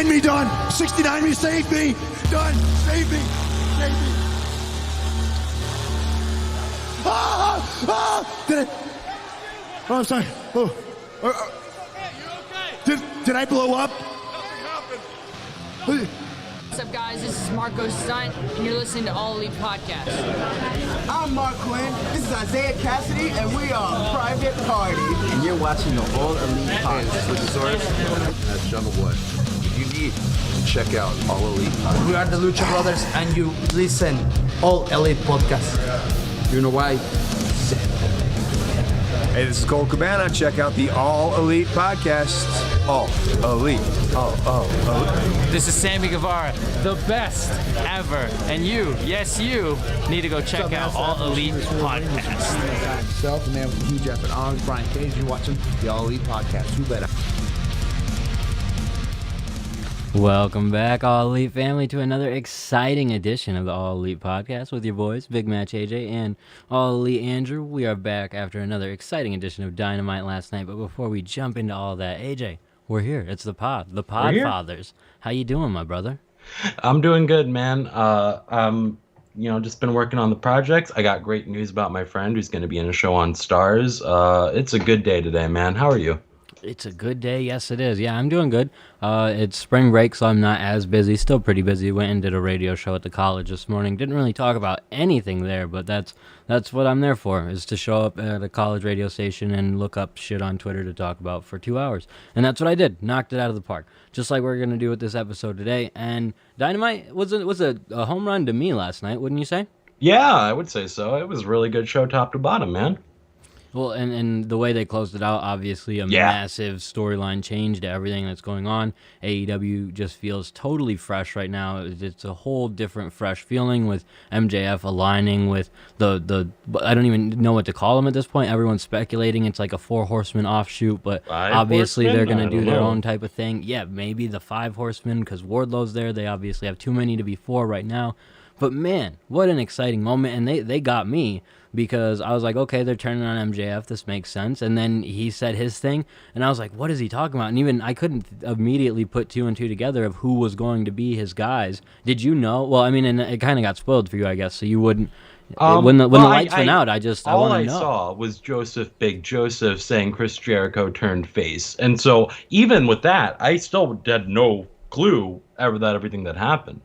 Me done. 69 me, save me. Done. Save me. Save me. Did it? Oh, I'm sorry. Oh. You okay? Did I blow up? Nothing happened. What's up, guys? This is Marco Stunt, and you're listening to All Elite Podcast. I'm Mark Quinn. This is Isaiah Cassidy, and we are Private Party. And you're watching the All Elite Podcast. With the source, that's Jungle Boy. You need to check out All Elite Podcast. We are the Lucha Brothers, and you listen All Elite Podcast. You know why? Hey, this is Cole Cabana. Check out the All Elite Podcast. All Elite. Oh. This is Sammy Guevara, the best ever. And you, yes, you, need to go check out All Elite Podcast. Myself, the man with the huge effort arms, Brian Cage. You're watching the All Elite Podcast. Who better? Welcome back, All Elite family, to another exciting edition of the All Elite Podcast with your boys, Big Match AJ and All Elite Andrew. We are back after another exciting edition of Dynamite last night, but before we jump into all that, AJ, we're here. It's the Podfathers. How you doing, my brother? I'm doing good, man. Just been working on the projects. I got great news about my friend who's going to be in a show on Stars. It's a good day today, man. How are you? It's a good day. Yes, it is. Yeah, I'm doing good. It's spring break, so I'm not as busy. Still pretty busy. Went and did a radio show at the college this morning. Didn't really talk about anything there, but that's what I'm there for, is to show up at a college radio station and look up shit on Twitter to talk about for 2 hours. And that's what I did. Knocked it out of the park. Just like we're going to do with this episode today. And Dynamite was a home run to me last night, wouldn't you say? Yeah, I would say so. It was a really good show top to bottom, man. Well, and the way they closed it out, obviously massive storyline change to everything that's going on. AEW just feels totally fresh right now. It's a whole different fresh feeling with MJF aligning with the I don't even know what to call them at this point. Everyone's speculating it's like a 4 Horsemen offshoot, but obviously they're going to do their own type of thing. Yeah, maybe the 5 Horsemen, because Wardlow's there. They obviously have too many to be 4 right now. But man, what an exciting moment. And they got me, because I was like, okay, they're turning on MJF. This makes sense. And then he said his thing, and I was like, what is he talking about? And even I couldn't immediately put 2 and 2 together of who was going to be his guys. Did you know? Well, I mean, and it kind of got spoiled for you, I guess, so you wouldn't. When the lights went out, I want to know. All I saw was Big Joseph saying Chris Jericho turned face. And so even with that, I still had no clue everything that happened.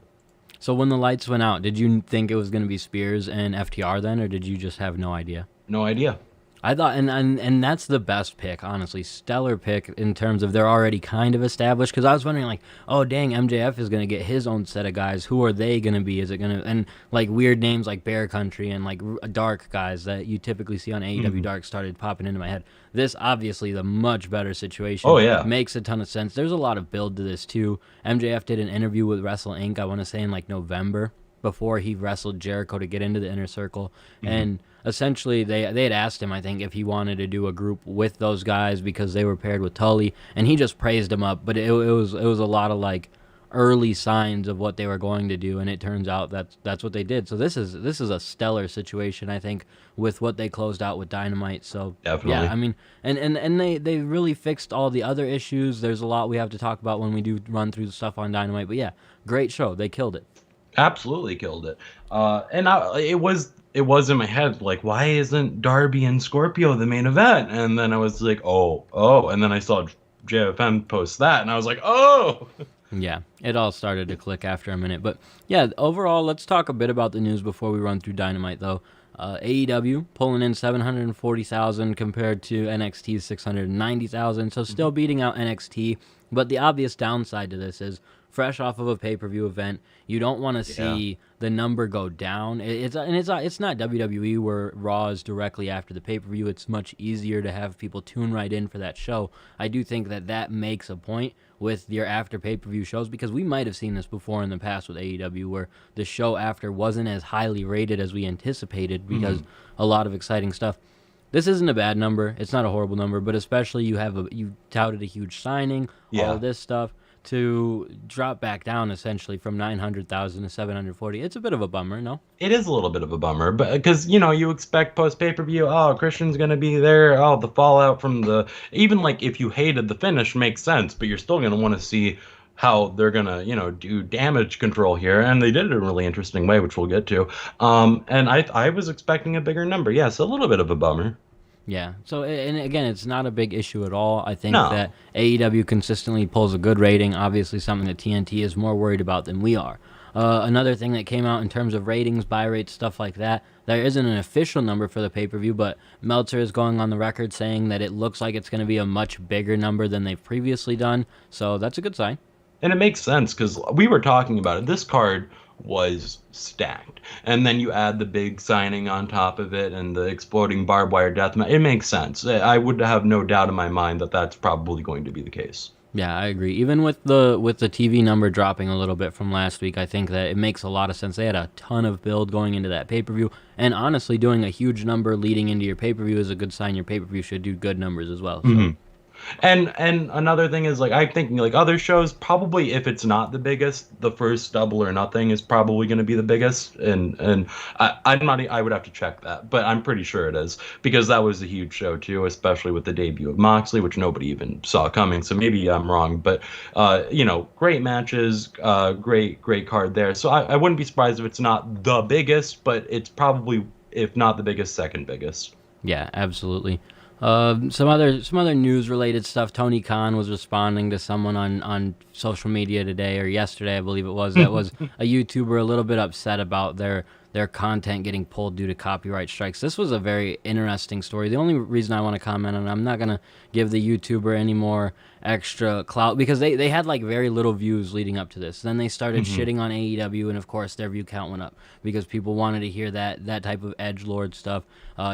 So when the lights went out, did you think it was going to be Spears and FTR then, or did you just have no idea? No idea. I thought, and that's the best pick, honestly. Stellar pick in terms of they're already kind of established, because I was wondering, like, oh, dang, MJF is going to get his own set of guys. Who are they going to be? Is it going to, and like weird names like Bear Country and like dark guys that you typically see on AEW Dark started popping into my head. This, obviously, the much better situation. Oh, yeah. Makes a ton of sense. There's a lot of build to this, too. MJF did an interview with Wrestle Inc., I want to say in like November, before he wrestled Jericho to get into the Inner Circle. And essentially they had asked him, I think, if he wanted to do a group with those guys because they were paired with Tully, and he just praised him up. But it was a lot of like early signs of what they were going to do, and it turns out that's what they did. So this is a stellar situation, I think, with what they closed out with Dynamite. So definitely. Yeah, I mean, and they really fixed all the other issues. There's a lot we have to talk about when we do run through the stuff on Dynamite, but yeah, great show. They killed it. Absolutely killed it. It was in my head, like, why isn't Darby and Scorpio the main event? And then I was like, oh, and then I saw JFM post that, and I was like, oh. Yeah, it all started to click after a minute. But yeah, overall, let's talk a bit about the news before we run through Dynamite, though. AEW pulling in 740,000 compared to NXT's 690,000, so still beating out NXT. But the obvious downside to this is, fresh off of a pay-per-view event, you don't want to see the number go down. It's not WWE where Raw is directly after the pay-per-view. It's much easier to have people tune right in for that show. I do think that makes a point with your after pay-per-view shows, because we might have seen this before in the past with AEW, where the show after wasn't as highly rated as we anticipated because a lot of exciting stuff. This isn't a bad number. It's not a horrible number, but especially you touted a huge signing, all of this stuff. To drop back down essentially from 900,000 to 740, it's a bit of a bummer, no? It is a little bit of a bummer, but because you expect post pay-per-view, Christian's gonna be there, the fallout from even like if you hated the finish makes sense, but you're still gonna want to see how they're gonna, do damage control here, and they did it in a really interesting way, which we'll get to. And I was expecting a bigger number. Yes, a little bit of a bummer. Yeah. So, and again, it's not a big issue at all. I think No. that AEW consistently pulls a good rating. Obviously, something that TNT is more worried about than we are. Another thing that came out in terms of ratings, buy rates, stuff like that, there isn't an official number for the pay-per-view, but Meltzer is going on the record saying that it looks like it's going to be a much bigger number than they've previously done. So that's a good sign. And it makes sense because we were talking about it. This card was stacked. And then you add the big signing on top of it and the exploding barbed wire death match. It makes sense. I would have no doubt in my mind that that's probably going to be the case. Yeah, I agree. Even with the TV number dropping a little bit from last week, I think that it makes a lot of sense. They had a ton of build going into that pay-per-view, and honestly, doing a huge number leading into your pay-per-view is a good sign. Your pay-per-view should do good numbers as well. So. Mm-hmm. And another thing is, like, I'm thinking, like, other shows, probably if it's not the biggest, the first Double or Nothing is probably going to be the biggest. And I would have to check that, but I'm pretty sure it is, because that was a huge show too, especially with the debut of Moxley, which nobody even saw coming. So maybe I'm wrong, but great matches, great card there. So I wouldn't be surprised if it's not the biggest, but it's probably, if not the biggest, second biggest. Yeah, absolutely. Some other news related stuff. Tony Khan was responding to someone on social media today or yesterday, I believe it was. That was a YouTuber a little bit upset about their content getting pulled due to copyright strikes. This was a very interesting story. The only reason I want to comment on it, I'm not going to give the YouTuber any more extra clout because they had like very little views leading up to this. Then they started shitting on AEW, and of course their view count went up because people wanted to hear that type of edgelord stuff.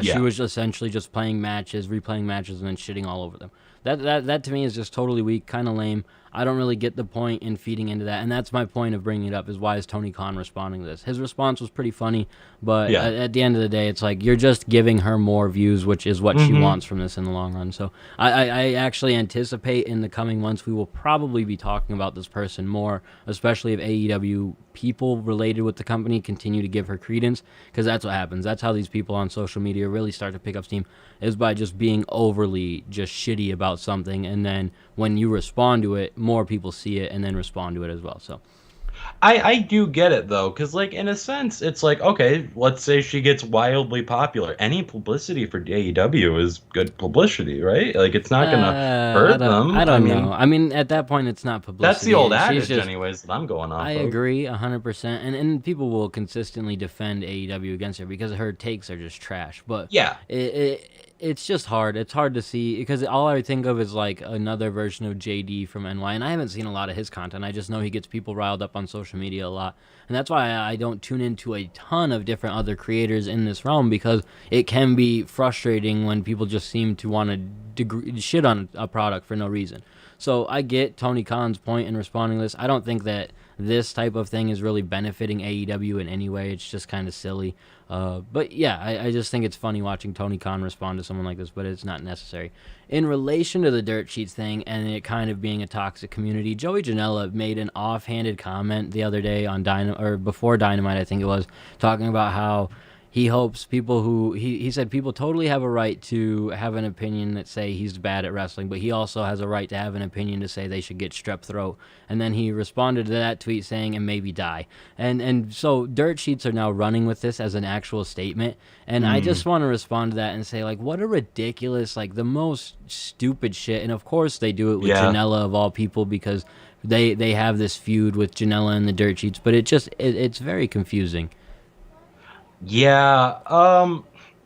She was essentially just playing matches, replaying matches, and then shitting all over them. That to me is just totally weak, kind of lame. I don't really get the point in feeding into that, and that's my point of bringing it up, is why is Tony Khan responding to this? His response was pretty funny, but at the end of the day, it's like you're just giving her more views, which is what she wants from this in the long run. So I actually anticipate in the coming months we will probably be talking about this person more, especially if AEW people related with the company continue to give her credence, because that's what happens. That's how these people on social media really start to pick up steam, is by just being overly just shitty about something, and then when you respond to it, more people see it and then respond to it as well. So I do get it though, because like in a sense, it's like, okay, let's say she gets wildly popular. Any publicity for AEW is good publicity, right? Like it's not gonna hurt them. I don't know. I mean, at that point, it's not publicity. That's the old adage, just, anyways, that I'm going off. I agree 100%, and people will consistently defend AEW against her because her takes are just trash. But yeah, it's just hard. It's hard to see because all I think of is like another version of JD from NY, and I haven't seen a lot of his content. I just know he gets people riled up on social media a lot, and that's why I don't tune into a ton of different other creators in this realm, because it can be frustrating when people just seem to want to shit on a product for no reason. So I get Tony Khan's point in responding to this. I don't think that this type of thing is really benefiting AEW in any way. It's just kind of silly. But yeah, I just think it's funny watching Tony Khan respond to someone like this, but it's not necessary. In relation to the Dirt Sheets thing and it kind of being a toxic community, Joey Janela made an offhanded comment the other day on before Dynamite, I think it was, talking about how he hopes people he said people totally have a right to have an opinion that say he's bad at wrestling, but he also has a right to have an opinion to say they should get strep throat. And then he responded to that tweet saying, and maybe die. And so Dirt Sheets are now running with this as an actual statement. And I just want to respond to that and say, like, what a ridiculous, like, the most stupid shit. And of course they do it with Janela of all people, because they have this feud with Janela and the Dirt Sheets, but it's very confusing. Yeah,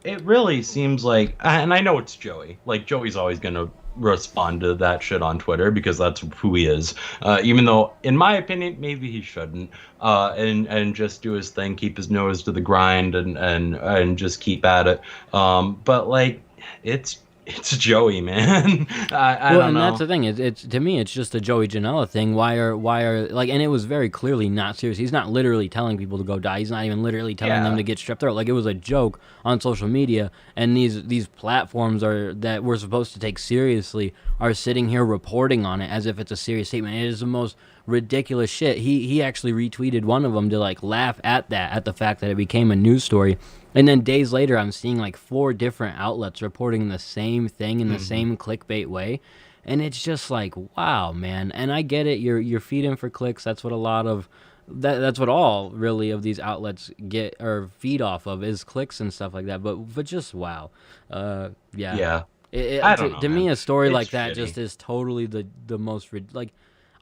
it really seems like, and I know it's Joey. Like, Joey's always going to respond to that shit on Twitter because that's who he is. Even though, in my opinion, maybe he shouldn't. And just do his thing, keep his nose to the grind, and just keep at it. But like, it's Joey, man. I don't know. That's the thing. It's to me, it's just a Joey Janela thing. Why are like? And it was very clearly not serious. He's not literally telling people to go die. He's not even literally telling them to get strep throat. Like, it was a joke on social media. And these platforms that we're supposed to take seriously are sitting here reporting on it as if it's a serious statement. It is the most ridiculous shit. He actually retweeted one of them to like laugh at the fact that it became a news story. And then days later, I'm seeing like 4 different outlets reporting the same thing in the same clickbait way. And it's just like, wow, man. And I get it. You're feeding for clicks. That's what a lot of that's what all really of these outlets get or feed off of is clicks and stuff like that. But just wow. Yeah. Yeah. I don't know, to man. me, a story It's like that shitty. just is totally the most like.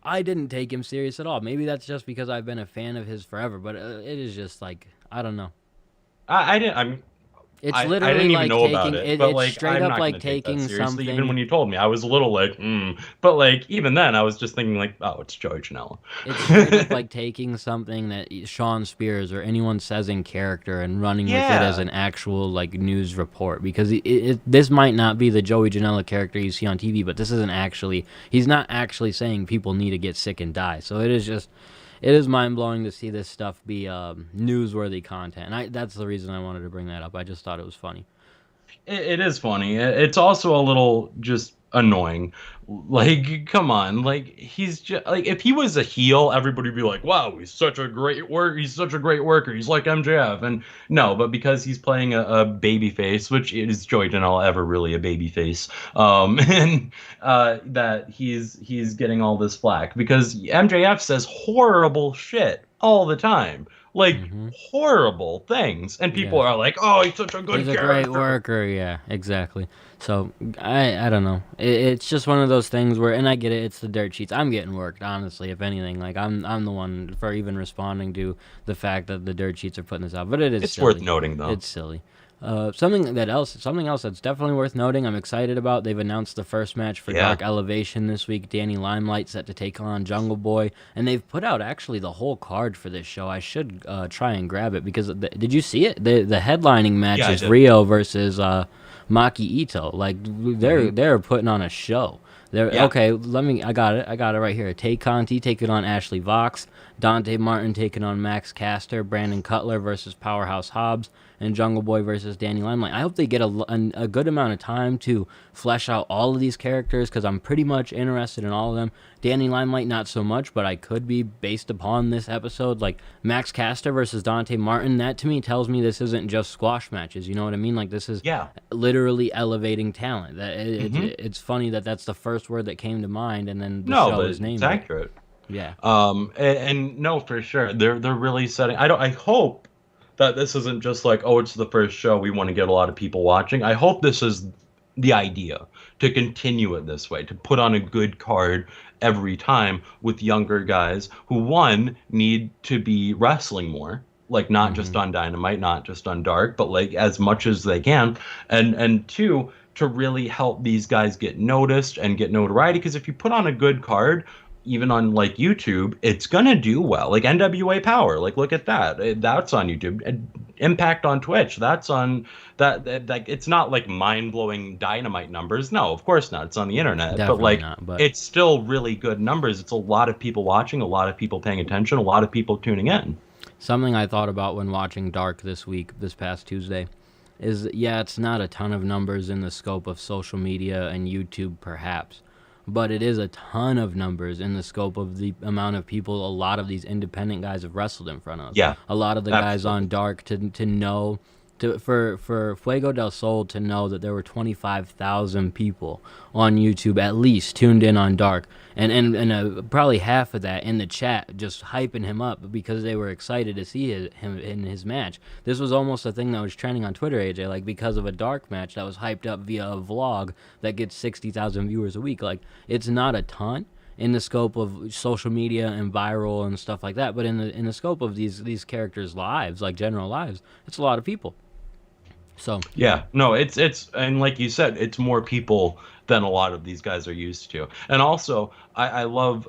I didn't take him serious at all. Maybe that's just because I've been a fan of his forever. But it is just like, I don't know. I didn't. It's I literally didn't even like know taking about it, it, but it's like straight I'm up not like gonna take that taking seriously. something. Even when you told me, I was a little like, but like even then, I was just thinking like, oh, it's Joey Janela. It's straight up like taking something that Sean Spears or anyone says in character and running with it as an actual like news report, because this might not be the Joey Janela character you see on TV, but this isn't actually, he's not actually saying people need to get sick and die. So it is mind-blowing to see this stuff be newsworthy content, and that's the reason I wanted to bring that up. I just thought it was funny. It is funny. It's also a little just annoying. Like, come on. Like, he's just like, if he was a heel, everybody would be like, "Wow, he's such a great worker. He's such a great worker. He's like MJF." And no, but because he's playing a baby face, which is Joey Janela ever really a baby face, and that he's getting all this flack because MJF says horrible shit all the time. Like horrible things, and people are like, "Oh, he's such a good He's a character. great worker." Yeah, exactly. So I don't know. It's just one of those things where, and I get it. It's the dirt sheets. I'm getting worked, honestly. If anything, like I'm the one for even responding to the fact that the dirt sheets are putting this out. But it's silly. Worth noting, though. It's silly. Something else that's definitely worth noting. I'm excited about. They've announced the first match for Dark Elevation this week. Danny Limelight set to take on Jungle Boy, and they've put out actually the whole card for this show. I should try and grab it because did you see it? The headlining match is Rio versus Maki Ito. Like they're putting on a show. Okay, I got it right here. Tay Conti taking on Ashley Vox, Dante Martin taking on Max Caster, Brandon Cutler versus Powerhouse Hobbs, and Jungle Boy versus Danny Limelight. I hope they get a good amount of time to flesh out all of these characters because I'm pretty much interested in all of them. Danny Limelight, not so much, but I could be based upon this episode. Like Max Caster versus Dante Martin, that to me tells me this isn't just squash matches. You know what I mean? Like this is literally elevating talent. It's funny that that's the first word that came to mind, and then the show is named. It's accurate. Yeah. And no, for sure, they're really setting. I hope that this isn't just like, oh, it's the first show, we want to get a lot of people watching. I hope this is the idea, to continue it this way, to put on a good card every time with younger guys who, one, need to be wrestling more, like not just on Dynamite, not just on Dark, but like as much as they can, and two, to really help these guys get noticed and get notoriety, because if you put on a good card, even on like YouTube, it's gonna do well. Like NWA Power, like look at that. That's on YouTube. Impact on Twitch, that's on that. It's not like mind-blowing Dynamite numbers. No, of course not. It's on the internet. Definitely but like not, but it's still really good numbers. It's a lot of people watching, a lot of people paying attention, a lot of people tuning in. Something I thought about when watching Dark this past Tuesday, is it's not a ton of numbers in the scope of social media and YouTube perhaps, but it is a ton of numbers in the scope of the amount of people a lot of these independent guys have wrestled in front of. Yeah. A lot of the guys on Dark to know, for Fuego del Sol to know that there were 25,000 people on YouTube at least tuned in on Dark, and probably half of that in the chat just hyping him up because they were excited to see him in his match. This was almost a thing that was trending on Twitter, AJ, like because of a Dark match that was hyped up via a vlog that gets 60,000 viewers a week. Like it's not a ton in the scope of social media and viral and stuff like that, but in the scope of these characters' lives, like general lives, it's a lot of people. So yeah, no, it's and like you said, it's more people than a lot of these guys are used to. And also, I love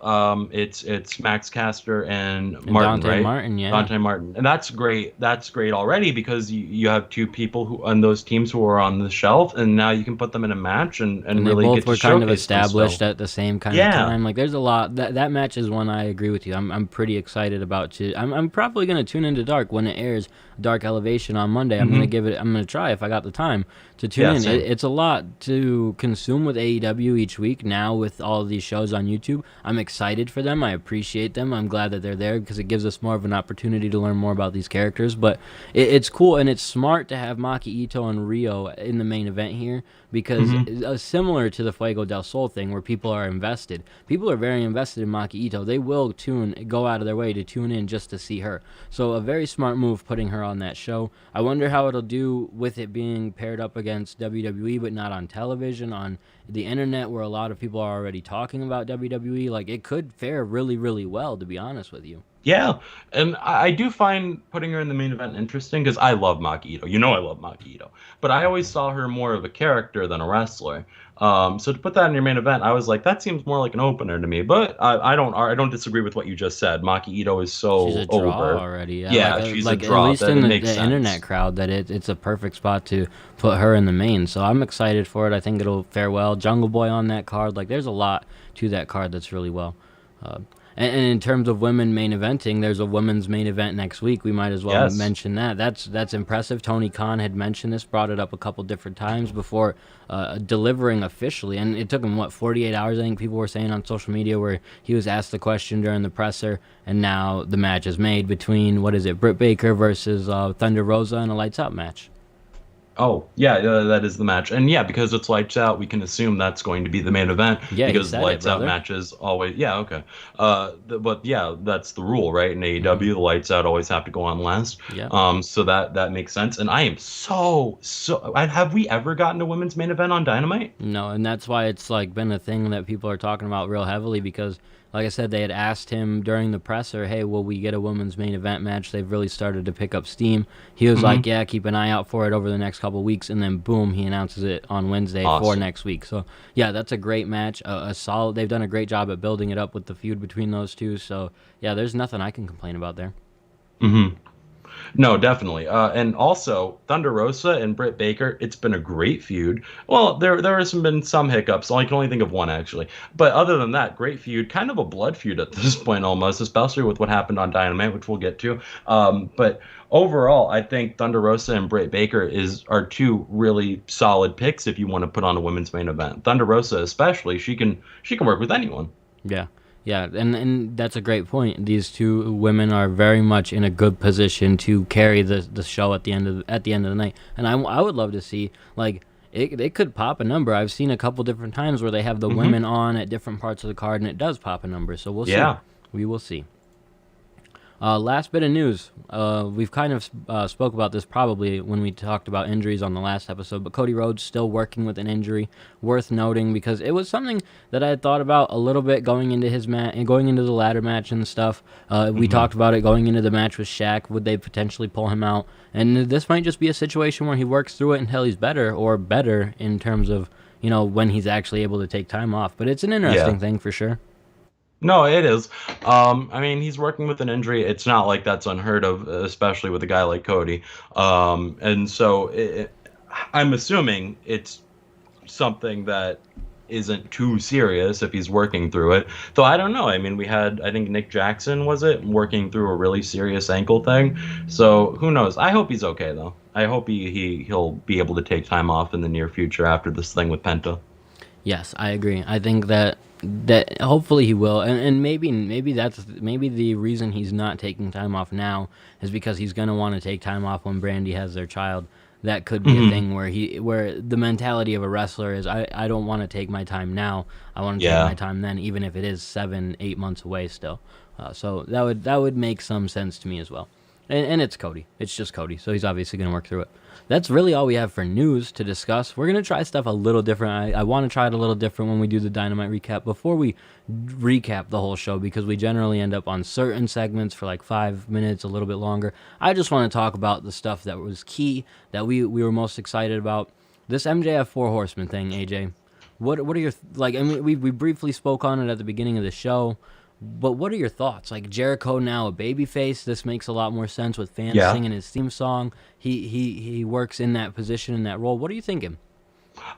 it's Max Caster and Martin, Dante right? Martin, yeah. Dante Martin, and that's great. That's great already because you have two people who on those teams who are on the shelf, and now you can put them in a match and really both get to were kind of showcase established themselves. at the same kind of time. Like there's a lot. That match is one I agree with you. I'm pretty excited about too. I'm probably gonna tune into Dark when it airs. Dark Elevation on Monday. I'm gonna give it. I'm gonna try if I got the time to tune in. It's a lot to consume with AEW each week now with all of these shows on YouTube. I'm excited for them. I appreciate them. I'm glad that they're there because it gives us more of an opportunity to learn more about these characters. But it's cool and it's smart to have Maki Ito and Rio in the main event here because similar to the Fuego del Sol thing where people are invested. People are very invested in Maki Ito. They will go out of their way to tune in just to see her. So a very smart move putting her on that show. I wonder how it'll do with it being paired up against WWE, but not on television, on the internet where a lot of people are already talking about WWE. Like, it could fare really, really well, to be honest with you. Yeah, and I do find putting her in the main event interesting because I love Maki Ito. You know I love Maki Ito. But I always saw her more of a character than a wrestler. So to put that in your main event, I was like, that seems more like an opener to me. But I don't disagree with what you just said. Maki Ito is so she's a draw over already. Yeah, she's a draw. At least in the internet crowd, that it's a perfect spot to put her in the main. So I'm excited for it. I think it'll fare well. Jungle Boy on that card. Like, there's a lot to that card that's really well. And in terms of women main eventing, there's a women's main event next week. We might as well mention that. That's impressive. Tony Khan had mentioned this, brought it up a couple different times before delivering officially. And it took him, 48 hours, I think people were saying on social media, where he was asked the question during the presser, and now the match is made between, Britt Baker versus Thunder Rosa in a lights out match. Oh, yeah, that is the match. And yeah, because it's lights out, we can assume that's going to be the main event. Yeah, because lights out matches always... Yeah, okay. But yeah, that's the rule, right? In AEW, the lights out always have to go on last. Yeah. So that makes sense. And I am so... Have we ever gotten a women's main event on Dynamite? No, and that's why it's been a thing that people are talking about real heavily because... Like I said, they had asked him during the presser, hey, will we get a women's main event match? They've really started to pick up steam. He was like, yeah, keep an eye out for it over the next couple of weeks. And then, boom, he announces it on Wednesday for next week. So, yeah, that's a great match. A solid. They've done a great job at building it up with the feud between those two. So, yeah, there's nothing I can complain about there. No, definitely. And also, Thunder Rosa and Britt Baker, it's been a great feud. Well, there has been some hiccups. I can only think of one, actually. But other than that, great feud. Kind of a blood feud at this point, almost, especially with what happened on Dynamite, which we'll get to. But overall, I think Thunder Rosa and Britt Baker are two really solid picks if you want to put on a women's main event. Thunder Rosa especially, she can work with anyone. Yeah. Yeah, and that's a great point. These two women are very much in a good position to carry the show at the end of the night. And I would love to see, like, it could pop a number. I've seen a couple different times where they have the women on at different parts of the card, and it does pop a number. So we'll see. We will see. Last bit of news. We've kind of spoke about this probably when we talked about injuries on the last episode, but Cody Rhodes still working with an injury. Worth noting because it was something that I had thought about a little bit going into his match and going into the ladder match and stuff. We talked about it going into the match with Shaq. Would they potentially pull him out? And this might just be a situation where he works through it until he's better in terms of, when he's actually able to take time off. But it's an interesting thing for sure. No, it is. I mean, he's working with an injury. It's not like that's unheard of, especially with a guy like Cody. And so I'm assuming it's something that isn't too serious if he's working through it. Though I don't know. I mean, I think Nick Jackson, working through a really serious ankle thing. So who knows? I hope he's okay, though. I hope he'll be able to take time off in the near future after this thing with Penta. Yes, I agree. I think that hopefully he will, and maybe the reason he's not taking time off now is because he's gonna want to take time off when Brandy has their child. That could be a thing where the mentality of a wrestler is I don't want to take my time now. I want to take my time then, even if it is 7-8 months away still. So that would make some sense to me as well. And it's Cody. It's just Cody. So he's obviously going to work through it. That's really all we have for news to discuss. We're going to try stuff a little different. I want to try it a little different when we do the Dynamite recap before we recap the whole show, because we generally end up on certain segments for like 5 minutes, a little bit longer. I just want to talk about the stuff that was key, that we were most excited about. This MJF 4 Horsemen thing, AJ. What are your... I mean, we briefly spoke on it at the beginning of the show. But what are your thoughts? Like, Jericho now a babyface. This makes a lot more sense with fans singing his theme song. He works in that position, in that role. What are you thinking?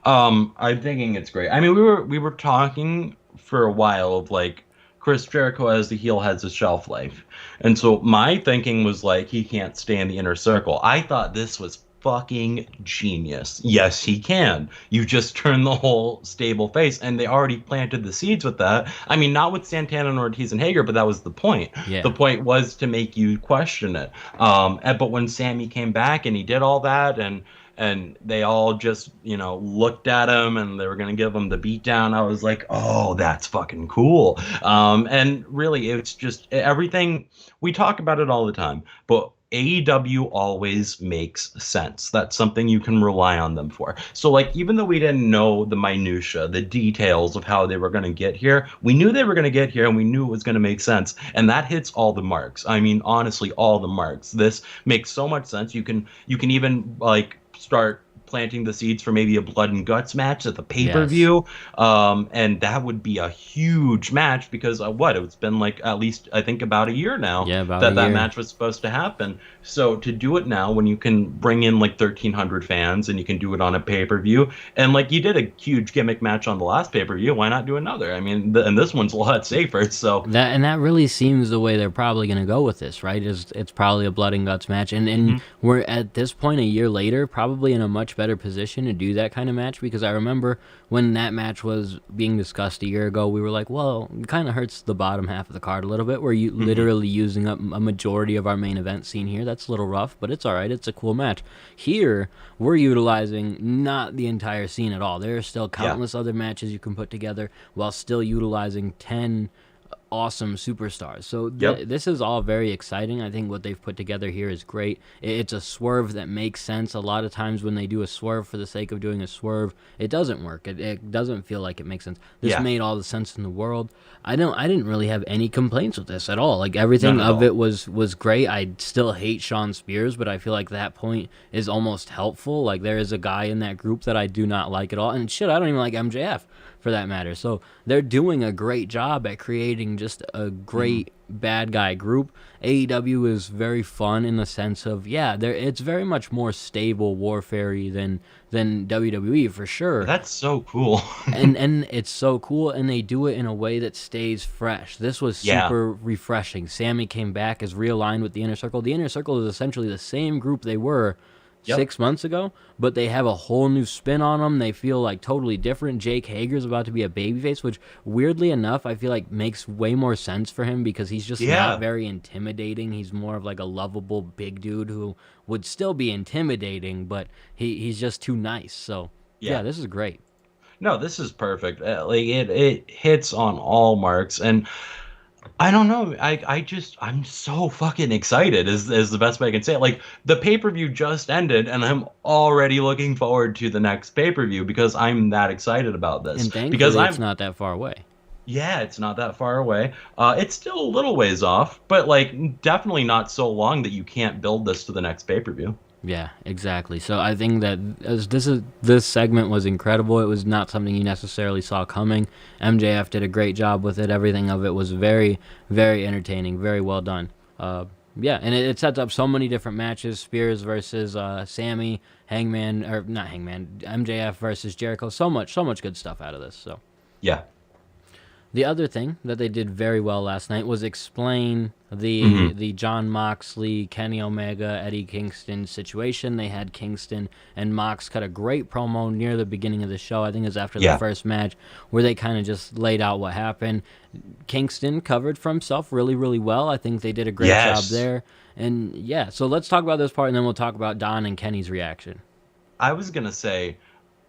I'm thinking it's great. I mean, we were talking for a while of like Chris Jericho as the heel has a shelf life, and so my thinking was like he can't stay in the inner circle. I thought this was fucking genius. Yes, he can. You just turn the whole stable face, and they already planted the seeds with that. I mean, not with Santana and Ortiz and Hager, but that was the point. Yeah. The point was to make you question it. But when Sammy came back and he did all that, and they all just, looked at him and they were going to give him the beatdown, I was like, oh, that's fucking cool. And really, it's just everything. We talk about it all the time, but AEW always makes sense. That's something you can rely on them for. So, like, even though we didn't know the minutia, the details of how they were going to get here, we knew they were going to get here, and we knew it was going to make sense. And that hits all the marks. I mean, honestly, all the marks. This makes so much sense. You can even, like, start planting the seeds for maybe a blood and guts match at the pay-per-view. Yes. And that would be a huge match because it's been like at least I think about a year now that match was supposed to happen. So to do it now when you can bring in like 1,300 fans and you can do it on a pay-per-view, and like you did a huge gimmick match on the last papper-view, why not do another? I mean, and this one's a lot safer. So that really seems the way they're probably going to go with this, right? It's probably a blood and guts match, and we're at this point a year later, probably in a much better position to do that kind of match, because I remember when that match was being discussed a year ago, we were like, well, it kind of hurts the bottom half of the card a little bit. We're literally using up a majority of our main event scene here. That's a little rough, but it's all right. It's a cool match. Here, we're utilizing not the entire scene at all. There are still countless other matches you can put together while still utilizing 10 awesome superstars. So this is all very exciting. I think what they've put together here is great. It's a swerve that makes sense. A lot of times when they do a swerve for the sake of doing a swerve, it doesn't work. It doesn't feel like it makes sense. This made all the sense in the world. I didn't really have any complaints with this at all. Like everything of it was great. I still hate Shawn Spears, but I feel like that point is almost helpful. Like there is a guy in that group that I do not like at all. And shit, I don't even like MJF for that matter. So they're doing a great job at creating just a great bad guy group. AEW is very fun in the sense of it's very much more stable warfare-y than WWE for sure. That's so cool. and it's so cool, and they do it in a way that stays fresh. This was super refreshing. Sammy came back as realigned with the Inner Circle. The Inner Circle is essentially the same group they were 6 months ago, but they have a whole new spin on them. They feel like totally different. Jake Hager's about to be a babyface, which weirdly enough I feel like makes way more sense for him because he's just not very intimidating. He's more of like a lovable big dude who would still be intimidating, but he's just too nice. So this is great. No, this is perfect. Like it hits on all marks, and I don't know. I'm so fucking excited is the best way I can say it. Like the pay-per-view just ended and I'm already looking forward to the next pay-per-view because I'm that excited about this. And thankfully because it's not that far away. Yeah, it's not that far away. It's still a little ways off, but like definitely not so long that you can't build this to the next pay-per-view. Yeah, exactly. So I think that this segment was incredible. It was not something you necessarily saw coming. MJF did a great job with it. Everything of it was very, very entertaining, very well done. And it sets up so many different matches. Spears versus Sammy, MJF versus Jericho. So much good stuff out of this. So yeah. The other thing that they did very well last night was explain the Jon Moxley, Kenny Omega, Eddie Kingston situation. They had Kingston and Mox cut a great promo near the beginning of the show. I think it was after the first match where they kind of just laid out what happened. Kingston covered for himself really, really well. I think they did a great job there. And so let's talk about this part and then we'll talk about Don and Kenny's reaction. I was going to say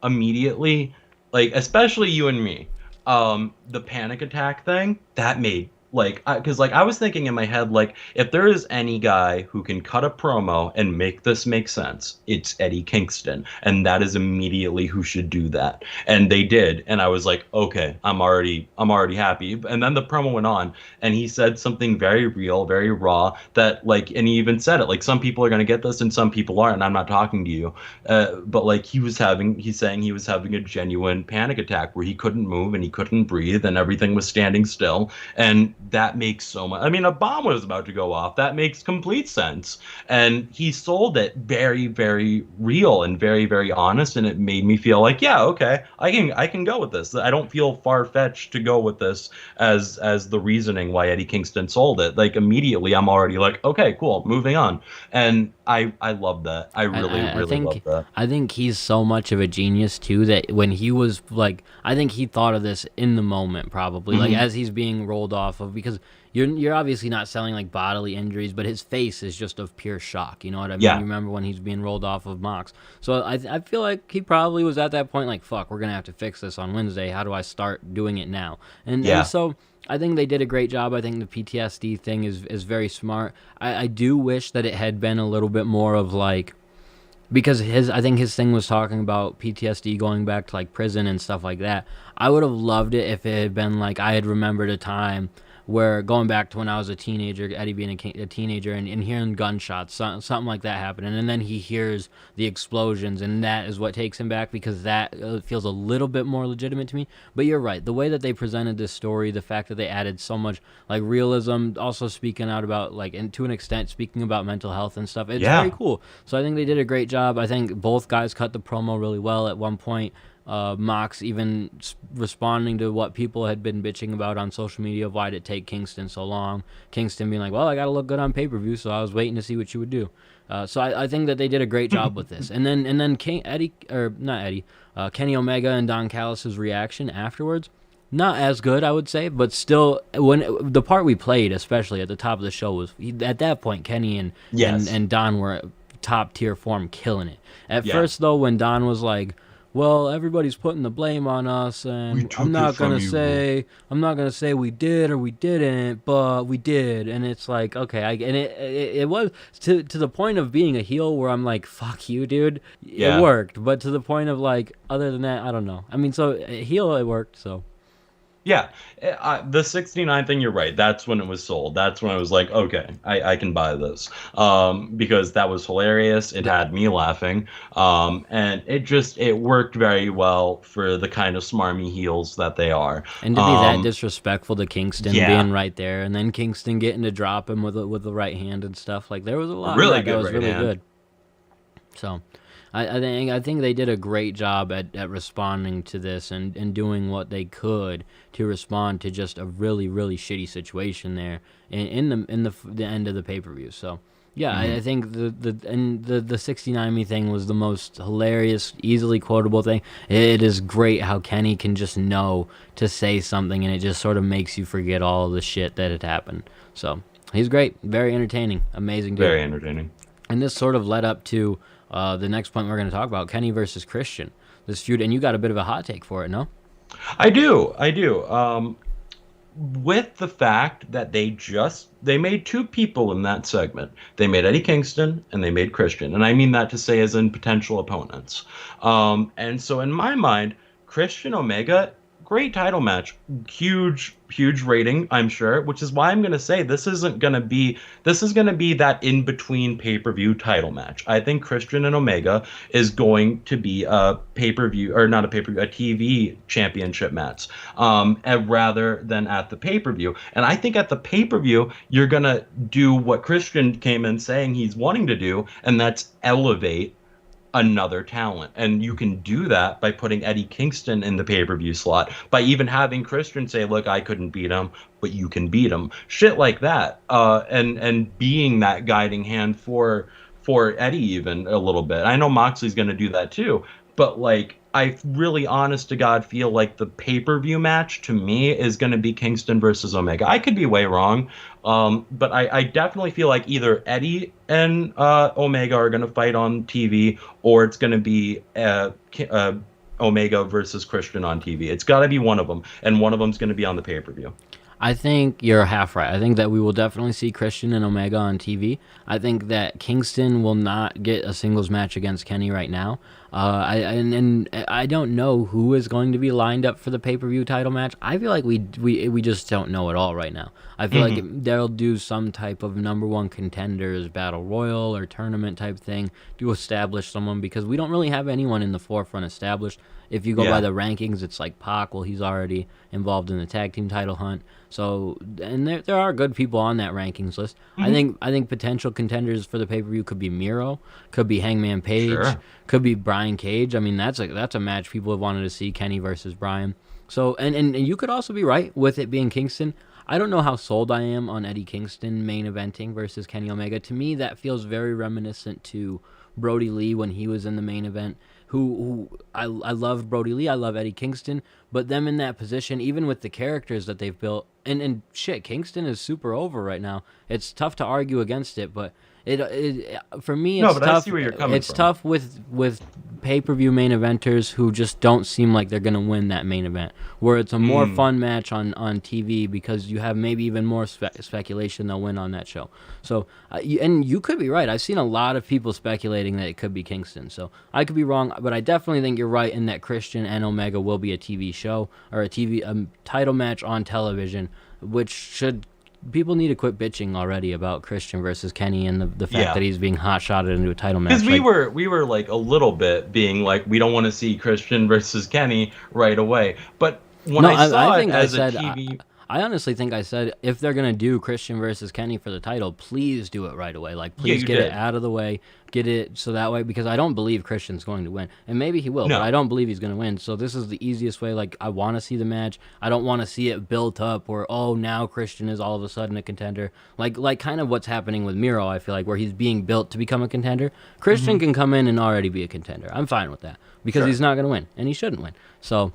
immediately, like, especially you and me, the panic attack thing that made because I was thinking in my head, like, if there is any guy who can cut a promo and make this make sense, it's Eddie Kingston, and that is immediately who should do that. And they did, and I was like, okay, I'm already happy. And then the promo went on, and he said something very real, very raw, that like, and he even said it, like, some people are gonna get this and some people aren't, and I'm not talking to you. But like he's saying he was having a genuine panic attack where he couldn't move and he couldn't breathe and everything was standing still, and that makes so much. I mean, a bomb was about to go off. That makes complete sense. And he sold it very, very real and very, very honest. And it made me feel like, yeah, okay, I can go with this. I don't feel far-fetched to go with this as the reasoning why Eddie Kingston sold it. Like immediately, I'm already like, okay, cool, moving on. And I love that. I really love that. I think he's so much of a genius too that when he was like, I think he thought of this in the moment probably, like as he's being rolled off of, because you're obviously not selling like bodily injuries, but his face is just of pure shock. You know what I mean? Yeah. You remember when he's being rolled off of Mox. So I feel like he probably was at that point like, fuck, we're gonna have to fix this on Wednesday. How do I start doing it now? And so I think they did a great job. I think the PTSD thing is very smart. I do wish that it had been a little bit more of like, because I think his thing was talking about PTSD going back to like prison and stuff like that. I would have loved it if it had been like, I had remembered a time where, going back to when I was a teenager, Eddie being a teenager, and hearing gunshots, something like that happening, and then he hears the explosions, and that is what takes him back, because that feels a little bit more legitimate to me. But you're right, the way that they presented this story, the fact that they added so much like realism, also speaking out about like, and to an extent speaking about mental health and stuff, it's very cool. So I think they did a great job. I think both guys cut the promo really well. At one point, Mox even responding to what people had been bitching about on social media of why did it take Kingston so long. Kingston being like, well, I got to look good on pay-per-view, so I was waiting to see what you would do. So I think that they did a great job with this. And then Kenny Omega and Don Callis' reaction afterwards, not as good, I would say, but still, when the part we played, especially at the top of the show, was at that point Kenny and Don were top tier form, killing it. At first though, when Don was like, well, everybody's putting the blame on us, and I'm not gonna say we did or we didn't, but we did, and it's like, okay, it was to the point of being a heel where I'm like, fuck you, dude. It worked, but to the point of like, other than that, I don't know. I mean, so heel, it worked, so. Yeah, the 69 thing, you're right. That's when it was sold. That's when I was like, okay, I can buy this. Because that was hilarious. It had me laughing. And it worked very well for the kind of smarmy heels that they are. And to be that disrespectful to Kingston being right there, and then Kingston getting to drop him with the right hand and stuff, like there was a lot really of that good was right really hand. good. So I think they did a great job at responding to this and doing what they could to respond to just a really, really shitty situation there in the end of the pay-per-view. So yeah, I think the 69 me thing was the most hilarious, easily quotable thing. It is great how Kenny can just know to say something and it just sort of makes you forget all the shit that had happened. So he's great, very entertaining, amazing dude. Very entertaining. And this sort of led up to the next point we're going to talk about, Kenny versus Christian. This feud, and you got a bit of a hot take for it, no? I do. With the fact that they made two people in that segment. They made Eddie Kingston and they made Christian. And I mean that to say as in potential opponents. And so in my mind, Christian Omega, great title match, huge rating, I'm sure, which is why I'm going to say this is going to be that in between pay-per-view title match. I think Christian and Omega is going to be a pay-per-view, or not a pay-per-view, a TV championship match, rather than at the pay-per-view. And I think at the pay-per-view, you're going to do what Christian came in saying he's wanting to do, and that's elevate another talent. And you can do that by putting Eddie Kingston in the pay-per-view slot, by even having Christian say, look, I couldn't beat him, but you can beat him. Shit like that. And being that guiding hand for Eddie even a little bit. I know Moxley's going to do that too, but like, I really, honest to God, feel like the pay-per-view match to me is going to be Kingston versus Omega. I could be way wrong, but I definitely feel like either Eddie and Omega are going to fight on TV, or it's going to be Omega versus Christian on TV. It's got to be one of them, and one of them's going to be on the pay-per-view. I think you're half right. I think that we will definitely see Christian and Omega on TV. I think that Kingston will not get a singles match against Kenny right now. I don't know who is going to be lined up for the pay-per-view title match. I feel like we just don't know at all right now. I feel like they'll do some type of number one contenders battle royal or tournament type thing to establish someone, because we don't really have anyone in the forefront established. If you go by the rankings, it's like Pac. Well, he's already involved in the tag team title hunt. So, and there are good people on that rankings list. I think potential contenders for the pay-per-view could be Miro, could be Hangman Page, could be Brian Cage. I mean, that's a match people have wanted to see, Kenny versus Brian. So, and you could also be right with it being Kingston. I don't know how sold I am on Eddie Kingston main eventing versus Kenny Omega. To me, that feels very reminiscent to Brody Lee when he was in the main event. I love Brody Lee, I love Eddie Kingston, but them in that position, even with the characters that they've built, and shit, Kingston is super over right now. It's tough to argue against it, but it for me it's tough. I see where you're coming it's from. tough with pay-per-view main eventers who just don't seem like they're gonna win that main event. Where it's a more fun match on TV because you have maybe even more speculation they'll win on that show. So and you could be right. I've seen a lot of people speculating that it could be Kingston. So I could be wrong, but I definitely think you're right in that Christian and Omega will be a TV show or a title match on television, which should. People need to quit bitching already about Christian versus Kenny and the fact that he's being hot-shotted into a title match. Because we were like a little bit being like, we don't want to see Christian versus Kenny right away. But when I saw it as a TV... I honestly think I said, if they're going to do Christian versus Kenny for the title, please do it right away. Like, please get it out of the way. Get it so that way, because I don't believe Christian's going to win. And maybe he will, but I don't believe he's going to win. So this is the easiest way. Like, I want to see the match. I don't want to see it built up where, oh, now Christian is all of a sudden a contender. Like kind of what's happening with Miro, I feel like, where he's being built to become a contender. Christian can come in and already be a contender. I'm fine with that because he's not going to win, and he shouldn't win. So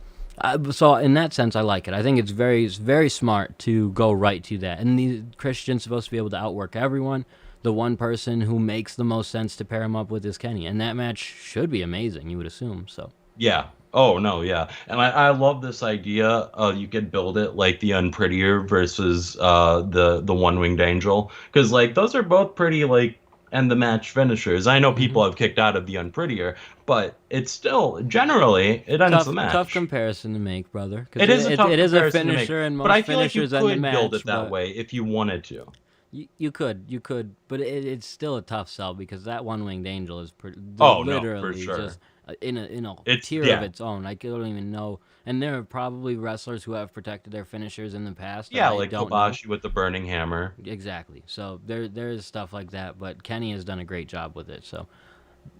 in that sense, I like it. I think it's very smart to go right to that. And the Christian's supposed to be able to outwork everyone. The one person who makes the most sense to pair him up with is Kenny. And that match should be amazing, you would assume. So Yeah. Oh, no, yeah. And I love this idea. You could build it like the Unprettier versus the One-Winged Angel. Because, like, those are both pretty, like, end the match finishers. I know people have kicked out of the Unprettier, but it's still generally it ends the match. Tough comparison to make, brother. It is a tough it is a comparison finisher, to make, and most but I feel like you finishers end the could match. build it that way if you wanted to. You could, but it's still a tough sell because that One-Winged Angel is literally for sure. Just in a tier of its own. I don't even know. And there are probably wrestlers who have protected their finishers in the past. Yeah, like Kobashi with the Burning Hammer. Exactly. So there is stuff like that, but Kenny has done a great job with it. So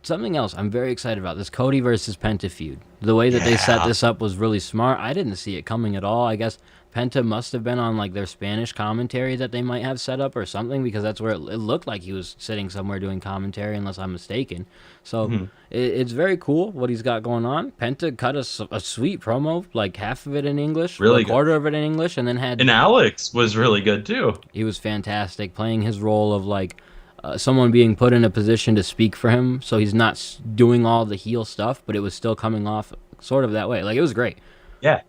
something else I'm very excited about, this Cody versus Penta feud. The way that they set this up was really smart. I didn't see it coming at all. I guess Penta must have been on like their Spanish commentary that they might have set up or something, because that's where it looked like he was sitting somewhere doing commentary, unless I'm mistaken. So it's very cool what he's got going on. Penta cut a sweet promo, like half of it in English, a quarter of it in English, and then had... And Alex was really good too. He was fantastic, playing his role of like someone being put in a position to speak for him, so he's not doing all the heel stuff, but it was still coming off sort of that way. Like, it was great. Yeah.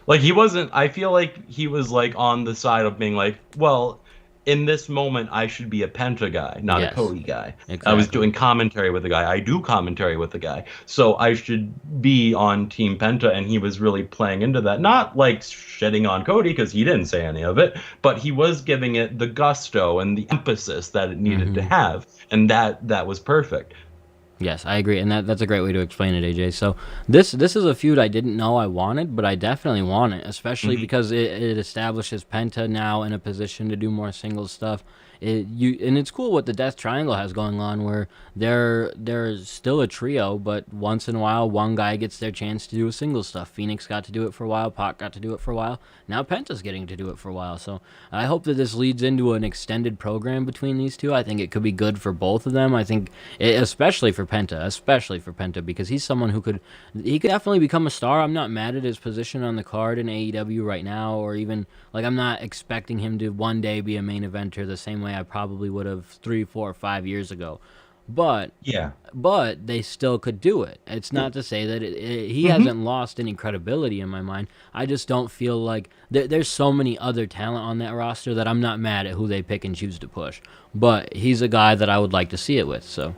Like, he wasn't... I feel like he was, like, on the side of being like, well, in this moment, I should be a Penta guy, not a Cody guy. Exactly. I was doing commentary with the guy. I do commentary with the guy. So I should be on Team Penta, and he was really playing into that. Not, like, shitting on Cody, because he didn't say any of it, but he was giving it the gusto and the emphasis that it needed to have, and that was perfect. Yes, I agree, and that's a great way to explain it, AJ. So this is a feud I didn't know I wanted, but I definitely want it, especially because it establishes Penta now in a position to do more singles stuff. And it's cool what the Death Triangle has going on, where they're still a trio, but once in a while one guy gets their chance to do a singles stuff. Phoenix got to do it for a while, Pac got to do it for a while, now Penta's getting to do it for a while. So I hope that this leads into an extended program between these two. I think it could be good for both of them. I think especially for Penta, because he's someone who could definitely become a star. I'm not mad at his position on the card in AEW right now, or even like I'm not expecting him to one day be a main eventer the same way I probably would have 3, 4, 5 years ago. But they still could do it. It's not to say that he hasn't lost any credibility in my mind. I just don't feel like there's so many other talent on that roster that I'm not mad at who they pick and choose to push. But he's a guy that I would like to see it with. So,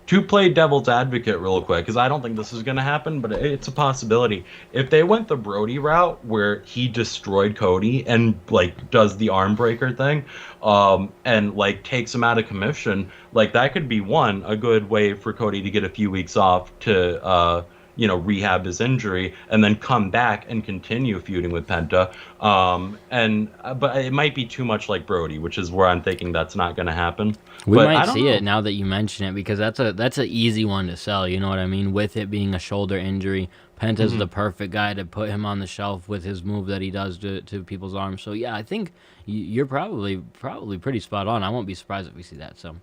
to play devil's advocate real quick, because I don't think this is going to happen, but it's a possibility. If they went the Brody route, where he destroyed Cody and like does the arm breaker thing, and like takes him out of commission, like that could be a good way for Cody to get a few weeks off to rehab his injury and then come back and continue feuding with Penta. But it might be too much like Brody, which is where I'm thinking that's not going to happen. We might see it now that you mention it, because that's an easy one to sell. You know what I mean? With it being a shoulder injury, Penta's the perfect guy to put him on the shelf with his move that he does to people's arms. So yeah, I think you're probably pretty spot on. I won't be surprised if we see that. So.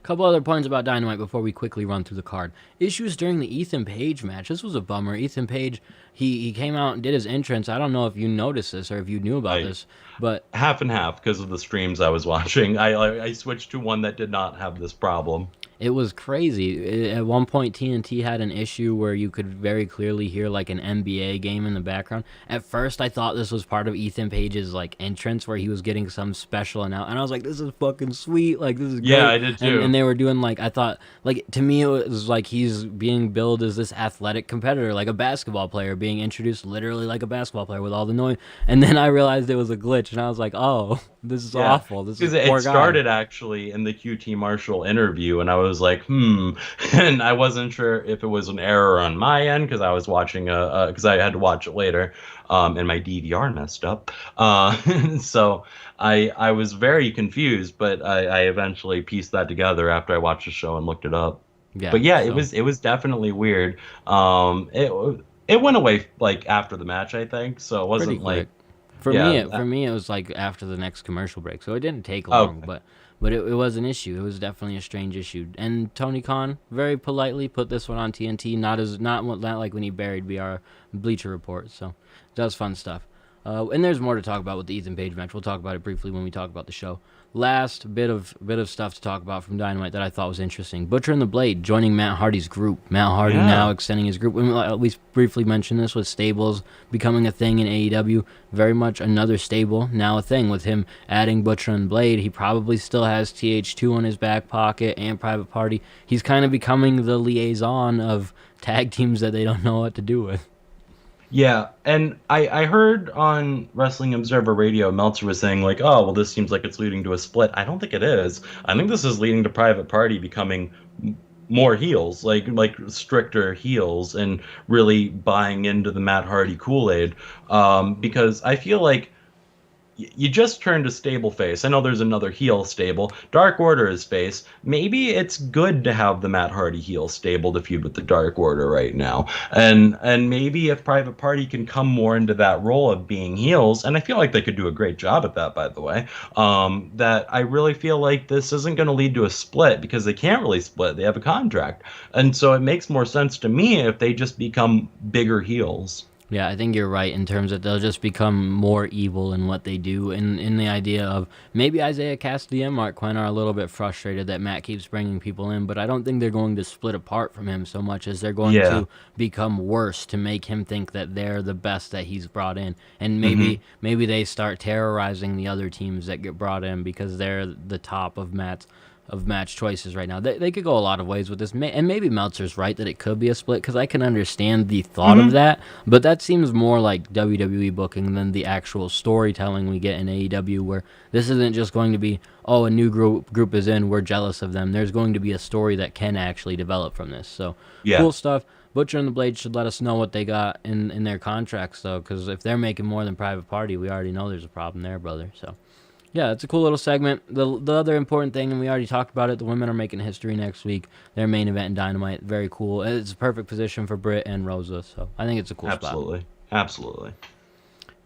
Couple other points about Dynamite before we quickly run through the card. Issues during the Ethan Page match. This was a bummer. Ethan Page, he came out and did his entrance. I don't know if you noticed this or if you knew about this, but half and half because of the streams I was watching. I switched to one that did not have this problem. It was crazy. At one point, TNT had an issue where you could very clearly hear like an NBA game in the background. At first, I thought this was part of Ethan Page's like entrance where he was getting some special and I was like, "This is fucking sweet! Like this is great." Yeah, I did too. And they were doing like I thought like to me it was like he's being billed as this athletic competitor, like a basketball player being introduced literally like a basketball player with all the noise. And then I realized it was a glitch, and I was like, "Oh, this is awful." This is poor it started actually in the QT Marshall interview, and I was like, and I wasn't sure if it was an error on my end because I was watching because I had to watch it later, and my DVR messed up, so I was very confused, but I eventually pieced that together after I watched the show and looked it up. Yeah, but yeah, it was definitely weird. It went away like after the match, I think, so it wasn't like. For me, it was like after the next commercial break, so it didn't take long, but it was an issue. It was definitely a strange issue. And Tony Khan very politely put this one on TNT, not like when he buried BR Bleacher Report. So that was fun stuff. And there's more to talk about with the Ethan Page match. We'll talk about it briefly when we talk about the show. Last bit of stuff to talk about from Dynamite that I thought was interesting. Butcher and the Blade joining Matt Hardy's group. Matt Hardy now extending his group. We at least briefly mentioned this with stables becoming a thing in AEW. Very much another stable, now a thing with him adding Butcher and Blade. He probably still has TH2 in his back pocket and Private Party. He's kind of becoming the liaison of tag teams that they don't know what to do with. Yeah, and I heard on Wrestling Observer Radio, Meltzer was saying, like, oh, well, this seems like it's leading to a split. I don't think it is. I think this is leading to Private Party becoming more heels, like stricter heels, and really buying into the Matt Hardy Kool-Aid, because I feel like you just turned a stable face. I know there's another heel stable. Dark Order is face. Maybe it's good to have the Matt Hardy heel stable to feud with the Dark Order right now. And maybe if Private Party can come more into that role of being heels, and I feel like they could do a great job at that, by the way, that I really feel like this isn't going to lead to a split because they can't really split. They have a contract. And so it makes more sense to me if they just become bigger heels. Yeah, I think you're right in terms that they'll just become more evil in what they do. In the idea of maybe Isaiah Cassidy and Mark Quinn are a little bit frustrated that Matt keeps bringing people in, but I don't think they're going to split apart from him so much as they're going to become worse to make him think that they're the best that he's brought in. And maybe they start terrorizing the other teams that get brought in because they're the top of match choices right now. They could go a lot of ways with this, and maybe Meltzer's right that it could be a split because I can understand the thought of that, but that seems more like WWE booking than the actual storytelling we get in AEW, where this isn't just going to be, oh, a new group is in, we're jealous of them. There's going to be a story that can actually develop from this. So cool stuff. Butcher and the Blade should let us know what they got in their contracts, though, because if they're making more than Private Party, we already know there's a problem there, brother. So yeah, it's a cool little segment. The other important thing, and we already talked about it, the women are making history next week. Their main event in Dynamite, very cool. It's a perfect position for Britt and Rosa, so I think it's a cool spot. Absolutely.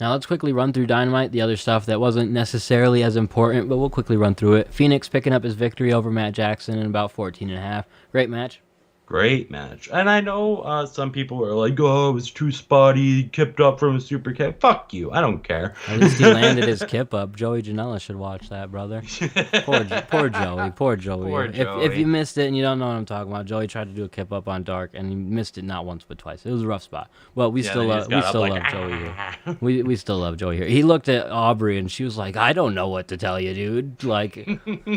Now let's quickly run through Dynamite, the other stuff that wasn't necessarily as important, but we'll quickly run through it. Phoenix picking up his victory over Matt Jackson in about 14.5. Great match. Great match. And I know some people were like, oh, it was too spotty, kipped up from a super kick. Fuck you. I don't care. At least he landed his kip up. Joey Janela should watch that, brother. Poor Joey. Poor Joey. If you missed it and you don't know what I'm talking about, Joey tried to do a kip up on Dark, and he missed it not once but twice. It was a rough spot. Well, we still love Joey here. We still love Joey here. He looked at Aubrey, and she was like, I don't know what to tell you, dude. Like,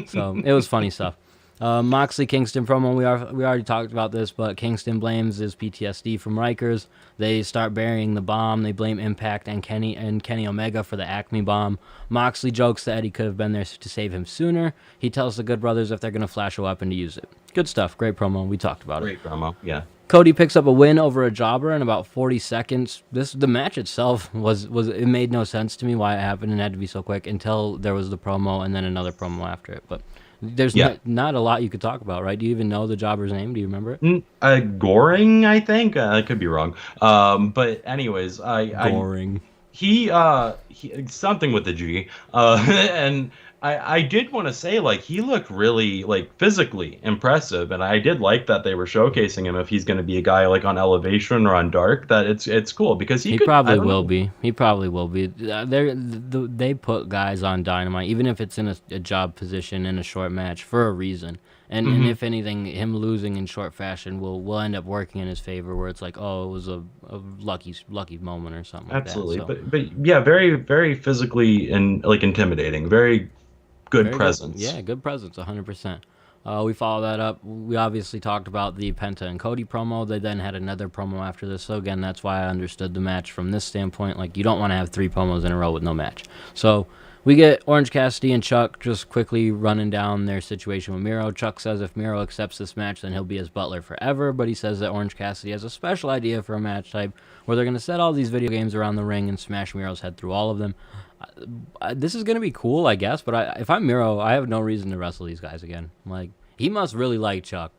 so it was funny stuff. Moxley Kingston promo, we already talked about this, but Kingston blames his PTSD from Rikers. They start burying the bomb. They blame Impact and Kenny Omega for the Acme bomb. Moxley jokes that Eddie could have been there to save him sooner. He tells the Good Brothers if they're going to flash a weapon to use it. Good stuff. Great promo. We talked about Great promo, yeah. Cody picks up a win over a jobber in about 40 seconds. The match itself was it made no sense to me why it happened and had to be so quick until there was the promo and then another promo after it. But There's not a lot you could talk about, right? Do you even know the jobber's name? Do you remember it? Goring, I think. I could be wrong. But anyways, Goring. He something with the G. And I did want to say, like, he looked really, like, physically impressive, and I did like that they were showcasing him. If he's going to be a guy like on Elevation or on Dark, that it's cool because he probably will be. He probably will be. They put guys on Dynamite, even if it's in a job position in a short match, for a reason. And if anything, him losing in short fashion will end up working in his favor, where it's like, oh, it was a lucky moment or something. Absolutely, like that. So, but yeah, very very physically and like intimidating. Very good presence. Yeah, good presence, 100%. We follow that up. We obviously talked about the Penta and Cody promo. They then had another promo after this. So again, that's why I understood the match from this standpoint. Like, you don't want to have 3 promos in a row with no match. So we get Orange Cassidy and Chuck just quickly running down their situation with Miro. Chuck says if Miro accepts this match, then he'll be his butler forever. But he says that Orange Cassidy has a special idea for a match type where they're going to set all these video games around the ring and smash Miro's head through all of them. This is going to be cool, I guess, but if I'm Miro, I have no reason to wrestle these guys again. Like, he must really like Chuck.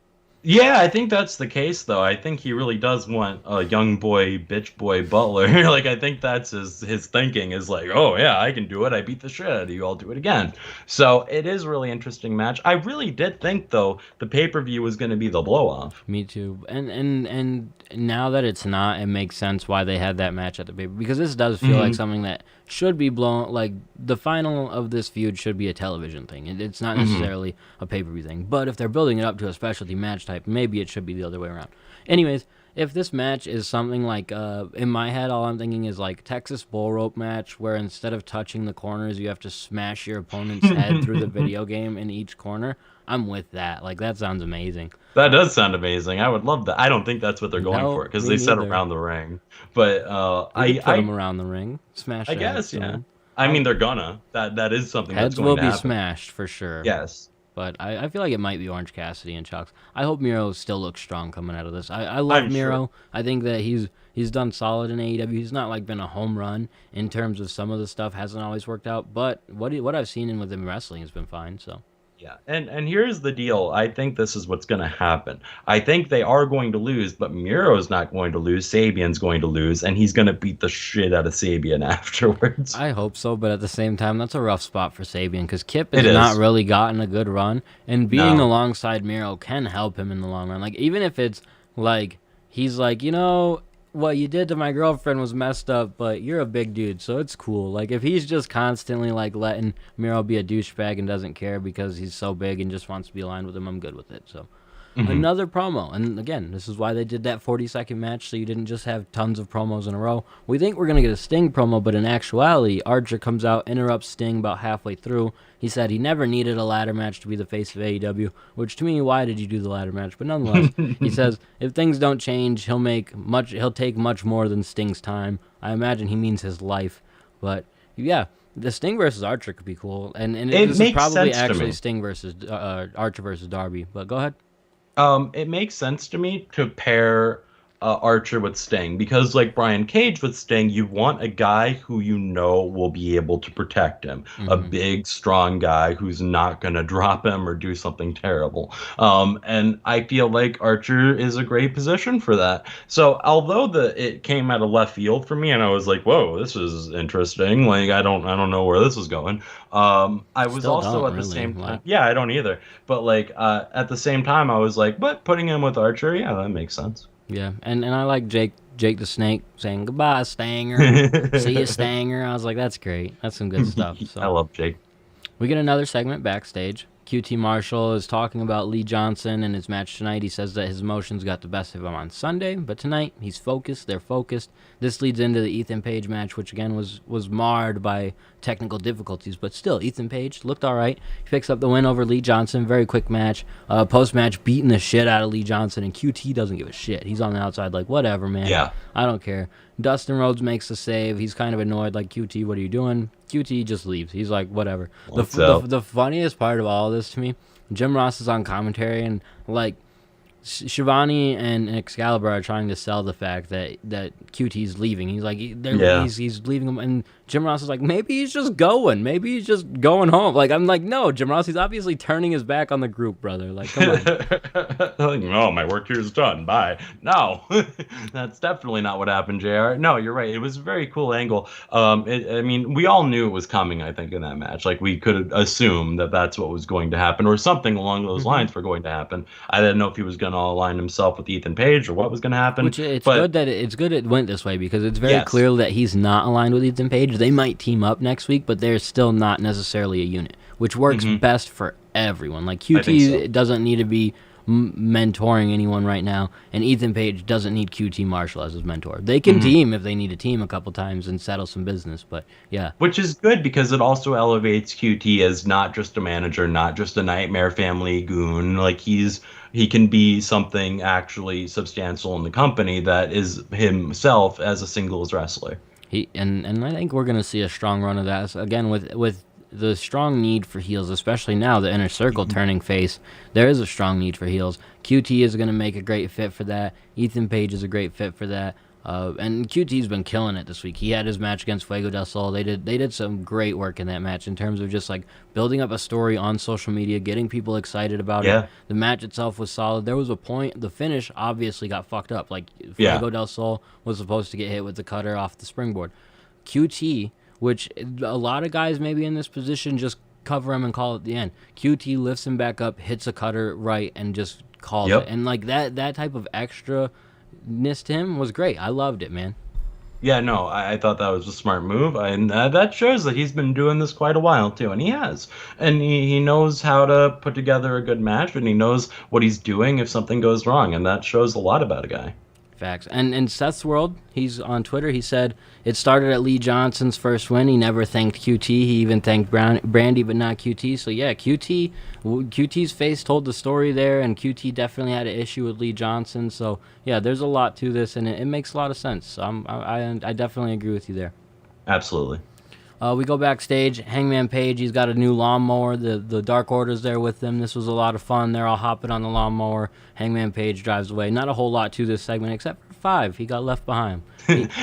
Yeah, I think that's the case, though. I think he really does want a young boy, bitch boy butler. Like, I think that's his thinking is like, oh, yeah, I can do it. I beat the shit out of you. I'll do it again. So it is a really interesting match. I really did think, though, the pay-per-view was going to be the blow-off. Me too. And now that it's not, it makes sense why they had that match at the pay-per-view. Because this does feel like something that should be blown. Like, the final of this feud should be a television thing. It's not necessarily a pay-per-view thing. But if they're building it up to a specialty match type, maybe it should be the other way around. Anyways, if this match is something like, in my head, all I'm thinking is like Texas bull rope match, where instead of touching the corners, you have to smash your opponent's head through the video game in each corner. I'm with that. Like, that sounds amazing. That does sound amazing. I would love that. I don't think that's what they're going for, because they said around the ring. But I put them around the ring, smash. I guess, yeah. I mean, they're gonna. That is something heads that's going to happen. Heads will be smashed for sure. Yes. But I feel like it might be Orange Cassidy and Chuck. I hope Miro still looks strong coming out of this. I love Miro. Sure. I think that he's done solid in AEW. He's not like been a home run in terms of some of the stuff hasn't always worked out. But what I've seen with him wrestling has been fine. So. Yeah, and here's the deal. I think this is what's going to happen. I think they are going to lose, but Miro's not going to lose. Sabian's going to lose, and he's going to beat the shit out of Sabian afterwards. I hope so, but at the same time, that's a rough spot for Sabian, because Kip has not really gotten a good run, and being alongside Miro can help him in the long run. Like, even if it's like, he's like, you know, what you did to my girlfriend was messed up, but you're a big dude, so it's cool. Like, if he's just constantly like letting Miro be a douchebag and doesn't care because he's so big and just wants to be aligned with him, I'm good with it. So another promo, and again, this is why they did that 40-second match, so you didn't just have tons of promos in a row. We think we're gonna get a Sting promo, but in actuality, Archer comes out, interrupts Sting about halfway through. He said he never needed a ladder match to be the face of AEW, which to me, why did you do the ladder match? But nonetheless, he says if things don't change, he'll take much more than Sting's time. I imagine he means his life, but yeah, the Sting versus Archer could be cool, and this is probably actually Sting versus Archer versus Darby. But go ahead. It makes sense to me to pair Archer with Sting, because like Brian Cage with Sting, you want a guy who you know will be able to protect him, a big, strong guy who's not going to drop him or do something terrible. And I feel like Archer is a great position for that. So although it came out of left field for me, and I was like, whoa, this is interesting. Like, I don't know where this is going. I was Still also at the same time, yeah, I don't either. But like at the same time, I was like, but putting him with Archer, yeah, that makes sense. Yeah, and I like Jake the Snake saying goodbye, Stanger. See you, Stanger. I was like, that's great. That's some good stuff. So. I love Jake. We get another segment backstage. QT Marshall is talking about Lee Johnson and his match tonight. He says that his emotions got the best of him on Sunday, but tonight he's focused. They're focused. This leads into the Ethan Page match, which again was marred by technical difficulties, but still, Ethan Page looked all right. He picks up the win over Lee Johnson. Very quick match. Post-match, beating the shit out of Lee Johnson, and QT doesn't give a shit. He's on the outside like, whatever, man. Yeah. I don't care. Dustin Rhodes makes the save. He's kind of annoyed, like, QT, what are you doing? QT just leaves. He's like, whatever. The funniest part of all of this to me, Jim Ross is on commentary, and, like, Shivani and Excalibur are trying to sell the fact that QT's leaving. He's like, he's leaving him, and Jim Ross is like, maybe he's just going. Maybe he's just going home. Like, I'm like, no, Jim Ross, he's obviously turning his back on the group, brother. Like, come on. Like, no, my work here is done. Bye. No, that's definitely not what happened, JR. No, you're right. It was a very cool angle. I mean, we all knew it was coming, I think, in that match. Like, we could assume that that's what was going to happen, or something along those lines were going to happen. I didn't know if he was going to align himself with Ethan Page or what was going to happen. Which it's good that it went this way, because it's very clear that he's not aligned with Ethan Page. They might team up next week, but they're still not necessarily a unit, which works best for everyone. Like, QT doesn't need to be mentoring anyone right now, and Ethan Page doesn't need QT Marshall as his mentor. They can team if they need to team a couple times and settle some business, but yeah. Which is good, because it also elevates QT as not just a manager, not just a Nightmare Family goon. Like, he can be something actually substantial in the company that is himself as a singles wrestler. And I think we're gonna see a strong run of that. So again, with the strong need for heels, especially now the Inner Circle turning face, there is a strong need for heels. QT is gonna make a great fit for that. Ethan Page is a great fit for that. And QT's been killing it this week. He had his match against Fuego del Sol. They did some great work in that match in terms of just like building up a story on social media, getting people excited about it. The match itself was solid. There was a point, the finish obviously got fucked up. Like, Fuego del Sol was supposed to get hit with the cutter off the springboard. QT, which a lot of guys maybe in this position just cover him and call it the end. QT lifts him back up, hits a cutter right, and just calls it. And like that type of extra to him was great. I loved it, man. Yeah, no, I thought that was a smart move, and that shows that he's been doing this quite a while too, and he has, and he knows how to put together a good match, and he knows what he's doing if something goes wrong, and that shows a lot about a guy. Facts. And in Seth's world, he's on Twitter, he said it started at Lee Johnson's first win. He never thanked QT. He even thanked Brandy, but not QT. So yeah, QT's face told the story there, and QT definitely had an issue with Lee Johnson. So yeah, there's a lot to this, and it makes a lot of sense. So I definitely agree with you there. Absolutely. We go backstage. Hangman Page, he's got a new lawnmower. The Dark Order's there with him. This was a lot of fun. They're all hopping on the lawnmower. Hangman Page drives away. Not a whole lot to this segment except for 5. He got left behind.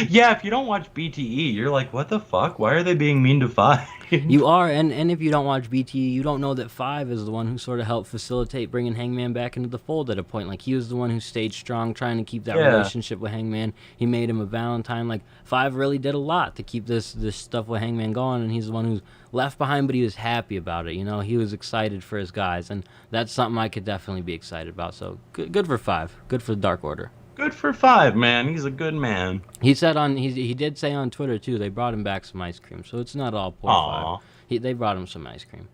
Yeah, if you don't watch BTE, you're like, what the fuck? Why are they being mean to 5? You are, and if you don't watch BTE, you don't know that 5 is the one who sort of helped facilitate bringing Hangman back into the fold at a point. Like, he was the one who stayed strong, trying to keep that relationship with Hangman. He made him a Valentine. Like, 5 really did a lot to keep this stuff with Hangman going, and he's the one who's left behind, but he was happy about it. You know, he was excited for his guys, and that's something I could definitely be excited about. So good for 5. Good for the Dark Order. Good for 5, man. He's a good man. He said he did say on Twitter too, they brought him back some ice cream, so it's not all poor 5. They brought him some ice cream.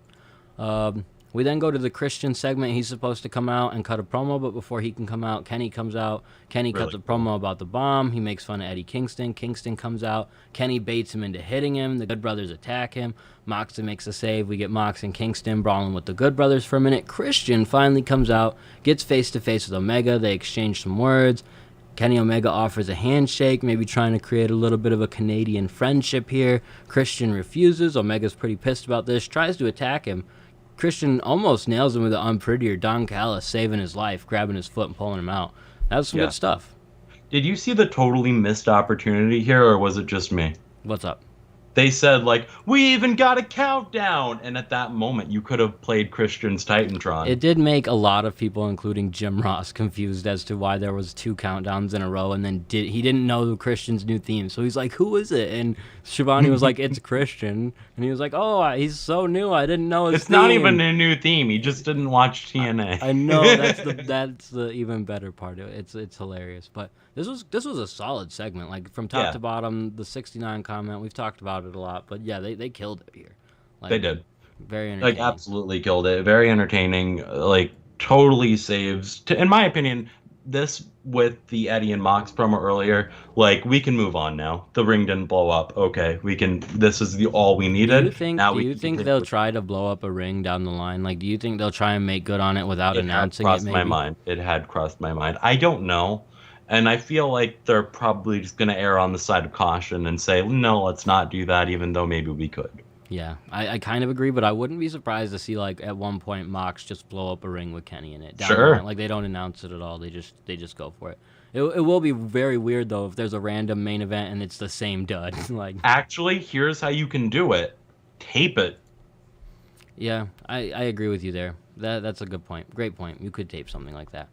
We then go to the Christian segment. He's supposed to come out and cut a promo, but before he can come out, Kenny comes out. Kenny cuts a promo about the bomb. He makes fun of Eddie Kingston. Kingston comes out. Kenny baits him into hitting him. The Good Brothers attack him. Moxley makes a save. We get Mox and Kingston brawling with the Good Brothers for a minute. Christian finally comes out, gets face-to-face with Omega. They exchange some words. Kenny Omega offers a handshake, maybe trying to create a little bit of a Canadian friendship here. Christian refuses. Omega's pretty pissed about this, tries to attack him. Christian almost nails him with an unprettier. Don Callis saving his life, grabbing his foot and pulling him out. That was some good stuff. Did you see the totally missed opportunity here, or was it just me? What's up? They said, like, we even got a countdown, and at that moment, you could have played Christian's Titantron. It did make a lot of people, including Jim Ross, confused as to why there was 2 countdowns in a row, and then he didn't know Christian's new theme, so he's like, who is it? And Shivani was like, it's Christian, and he was like, oh, he's so new, I didn't know his theme. It's not even a new theme, he just didn't watch TNA. I know, that's the even better part of it. It's hilarious, but this was a solid segment, like from top to bottom. The 69 comment, we've talked about it a lot, but yeah, they killed it here. Like, they did. Very entertaining. Like, absolutely killed it. Very entertaining. Like, totally saves. In my opinion, this with the Eddie and Mox promo earlier, like, we can move on now. The ring didn't blow up. Okay, we can. This is all we needed. Do you think they'll try to blow up a ring down the line? Like, do you think they'll try and make good on it without announcing it? It had crossed my mind. It had crossed my mind. I don't know. And I feel like they're probably just going to err on the side of caution and say, no, let's not do that, even though maybe we could. Yeah, I kind of agree, but I wouldn't be surprised to see like at one point Mox just blow up a ring with Kenny in it. Down the Sure. line. Like they don't announce it at all. They just go for it. It will be very weird though if there's a random main event and it's the same dud. Like Actually, here's how you can do it. Tape it. yeah, I agree with you there. That's a good point. Great point. You could tape something like that.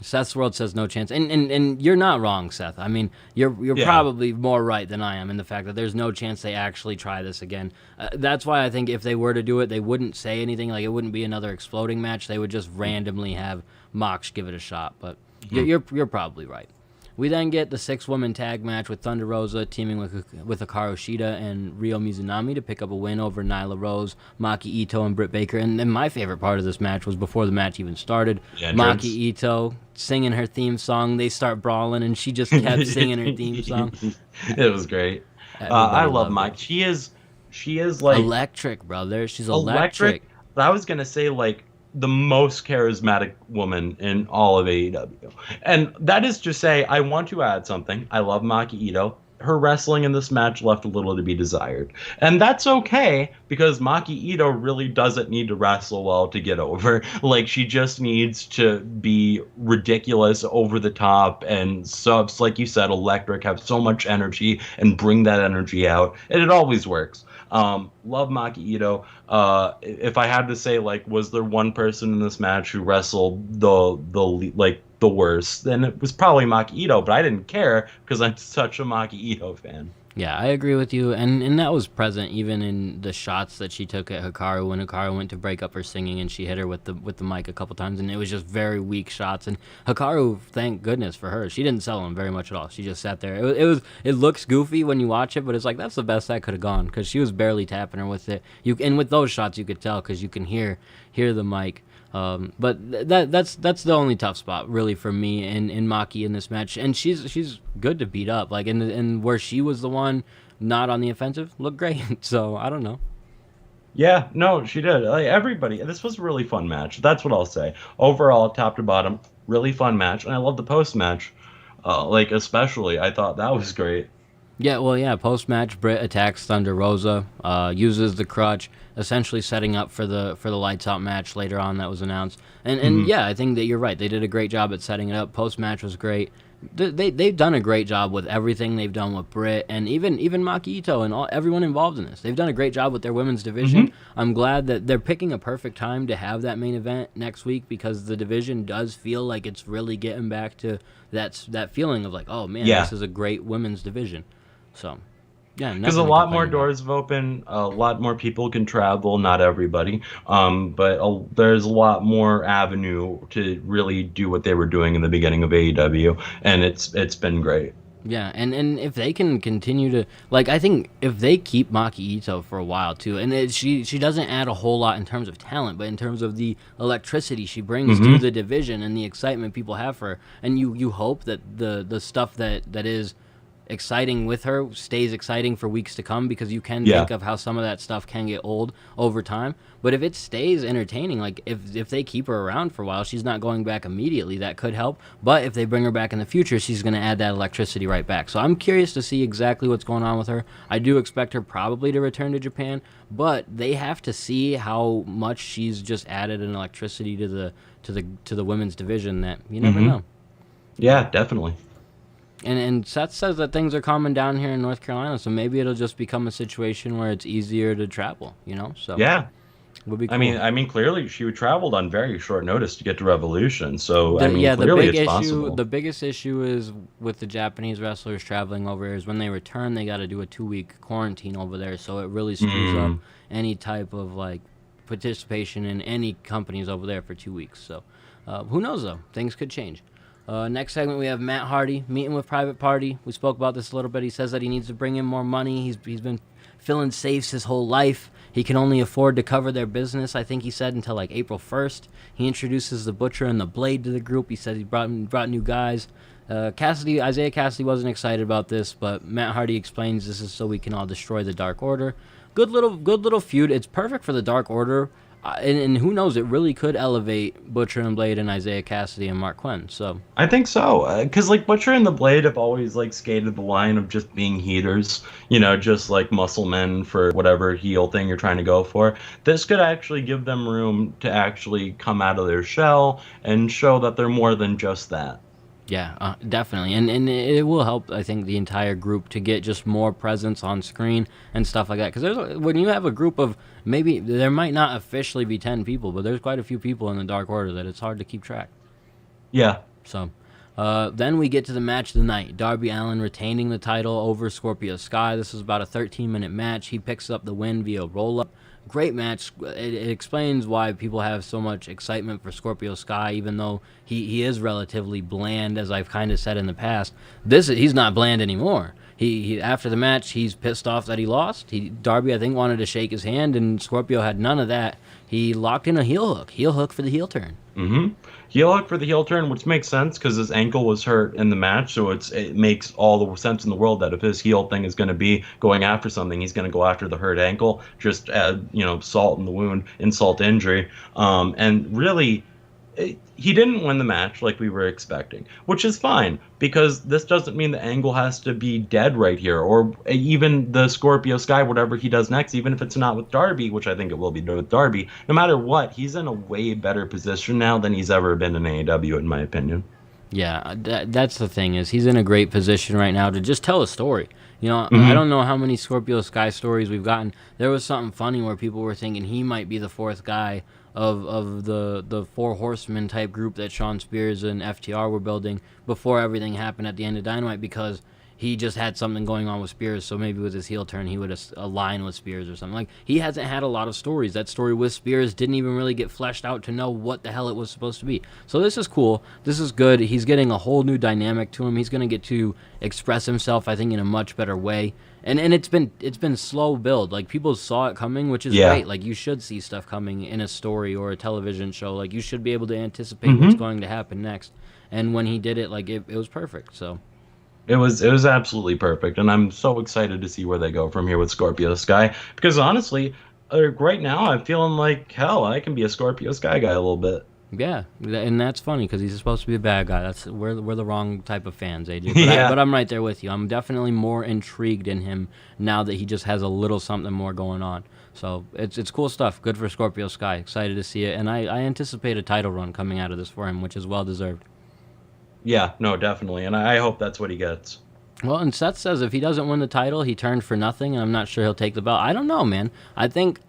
Seth's World says no chance, and you're not wrong, Seth. I mean, you're Yeah. probably more right than I am in the fact that there's no chance they actually try this again. That's why I think if they were to do it, they wouldn't say anything. Like it wouldn't be another exploding match. They would just randomly have Mox give it a shot. But you're probably right. We then get the 6-woman tag match with Thunder Rosa teaming with Hikaru Shida and Ryo Mizunami to pick up a win over Nyla Rose, Maki Ito, and Britt Baker. And then my favorite part of this match was before the match even started. Yeah, Maki Ito singing her theme song. They start brawling, and she just kept singing her theme song. It was great. Everybody I love loved Mike. She is like electric, brother. She's electric. But I was gonna say like the most charismatic woman in all of AEW, and that is to say, I want to add something. I love Maki Ito. Her wrestling in this match left a little to be desired, and that's okay because Maki Ito really doesn't need to wrestle well to get over. Like she just needs to be ridiculous, over the top, and subs like you said, electric, have so much energy and bring that energy out, and it always works. Love Maki Ito. If I had to say, like, was there one person in this match who wrestled the worst, then it was probably Maki Ito, but I didn't care because I'm such a Maki Ito fan. Yeah, I agree with you, and that was present even in the shots that she took at Hikaru when Hikaru went to break up her singing and she hit her with the mic a couple times, and it was just very weak shots. And Hikaru, thank goodness for her, she didn't sell him very much at all. She just sat there. It looks goofy when you watch it, but it's like that's the best that could have gone because she was barely tapping her with it. And with those shots you could tell because you can hear the mic. But that's the only tough spot really for me in Maki in this match, and she's good to beat up. Like in where she was the one not on the offensive, looked great. So I don't know. Yeah, no, she did. Like everybody, this was a really fun match. That's what I'll say. Overall, top to bottom, really fun match, and I love the post match. Like especially, I thought that was great. Yeah, well, yeah. Post match, Britt attacks Thunder Rosa, uses the crutch, essentially setting up for the lights out match later on that was announced. And yeah, I think that you're right. They did a great job at setting it up. Post match was great. They've done a great job with everything they've done with Britt and even Maki Ito and everyone involved in this. They've done a great job with their women's division. I'm glad that they're picking a perfect time to have that main event next week because the division does feel like it's really getting back to that feeling of like, oh man, this is a great women's division. So, yeah, because a lot more doors have opened, a lot more people can travel. Not everybody, but there's a lot more avenue to really do what they were doing in the beginning of AEW, and it's been great. Yeah, and if they can continue to I think if they keep Maki Ito for a while too, and she doesn't add a whole lot in terms of talent, but in terms of the electricity she brings to the division and the excitement people have for her, and you hope that the stuff that is exciting with her stays exciting for weeks to come because you can think of how some of that stuff can get old over time. But if it stays entertaining, like if they keep her around for a while, she's not going back immediately. That could help. But if they bring her back in the future, she's going to add that electricity right back. So I'm curious to see exactly what's going on with her. I do expect her probably to return to Japan, but they have to see how much she's just added an electricity to the women's division that you never know. Yeah, definitely. And Seth says that things are calming down here in North Carolina, so maybe it'll just become a situation where it's easier to travel, So yeah, would be cool. I mean, clearly she traveled on very short notice to get to Revolution, so the biggest issue is with the Japanese wrestlers traveling over here is when they return, they got to do a 2-week quarantine over there, so it really screws up any type of participation in any companies over there for 2 weeks. So who knows though? Things could change. Next segment, we have Matt Hardy meeting with Private Party. We spoke about this a little bit. He says that he needs to bring in more money. He's been filling safes his whole life. He can only afford to cover their business, I think he said, until April 1st. He introduces the Butcher and the Blade to the group. He said he brought new guys. Isaiah Cassidy wasn't excited about this, but Matt Hardy explains this is so we can all destroy the Dark Order. Good little feud. It's perfect for the Dark Order. And who knows, it really could elevate Butcher and Blade and Isaiah Cassidy and Mark Quinn. So I think so, because like Butcher and the Blade have always like skated the line of just being heaters, just like muscle men for whatever heel thing you're trying to go for. This could actually give them room to actually come out of their shell and show that they're more than just that. Yeah, definitely, and it will help, I think, the entire group to get just more presence on screen and stuff like that. Because when you have a group of, maybe there might not officially be 10 people, but there's quite a few people in the Dark Order that it's hard to keep track. Yeah. So then we get to the match of the night. Darby Allin retaining the title over Scorpio Sky. This is about a 13-minute match. He picks up the win via roll-up. Great match. It explains why people have so much excitement for Scorpio Sky, even though he is relatively bland, as I've kind of said in the past. He's not bland anymore. He after the match, he's pissed off that he lost. Darby, I think, wanted to shake his hand, and Scorpio had none of that. He locked in a heel hook for the heel turn. Mm-hmm. Heel hook for the heel turn, which makes sense because his ankle was hurt in the match, so it makes all the sense in the world that if his heel thing is going to be going after something, he's going to go after the hurt ankle, just add, salt in the wound, insult to injury. And really, he didn't win the match like we were expecting, which is fine because this doesn't mean the angle has to be dead right here, or even the Scorpio Sky, whatever he does next, even if it's not with Darby, which I think it will be with Darby. No matter what, he's in a way better position now than he's ever been in AEW, in my opinion. Yeah, that's the thing, is he's in a great position right now to just tell a story. Mm-hmm. I don't know how many Scorpio Sky stories we've gotten. There was something funny where people were thinking he might be the fourth guy of the Four Horsemen type group that Shawn Spears and FTR were building before everything happened at the end of Dynamite, because he just had something going on with Spears, so maybe with his heel turn he would align with Spears or something. Like, he hasn't had a lot of stories. That story with Spears didn't even really get fleshed out to know what the hell it was supposed to be. So this is cool. This is good. He's getting a whole new dynamic to him. He's going to get to express himself, I think, in a much better way. And it's been slow build. Like, people saw it coming, which is great. Like, you should see stuff coming in a story or a television show. Like, you should be able to anticipate what's going to happen next. And when he did it, like, it was perfect. So It was absolutely perfect, and I'm so excited to see where they go from here with Scorpio Sky, because honestly, right now I'm feeling like, hell, I can be a Scorpio Sky guy a little bit. Yeah, and that's funny because he's supposed to be a bad guy. We're the wrong type of fans, AJ. But I'm right there with you. I'm definitely more intrigued in him now that he just has a little something more going on. So it's cool stuff. Good for Scorpio Sky. Excited to see it, and I anticipate a title run coming out of this for him, which is well deserved. Yeah, no, definitely, and I hope that's what he gets. Well, and Seth says if he doesn't win the title, he turned for nothing, and I'm not sure he'll take the belt. I don't know, man. I think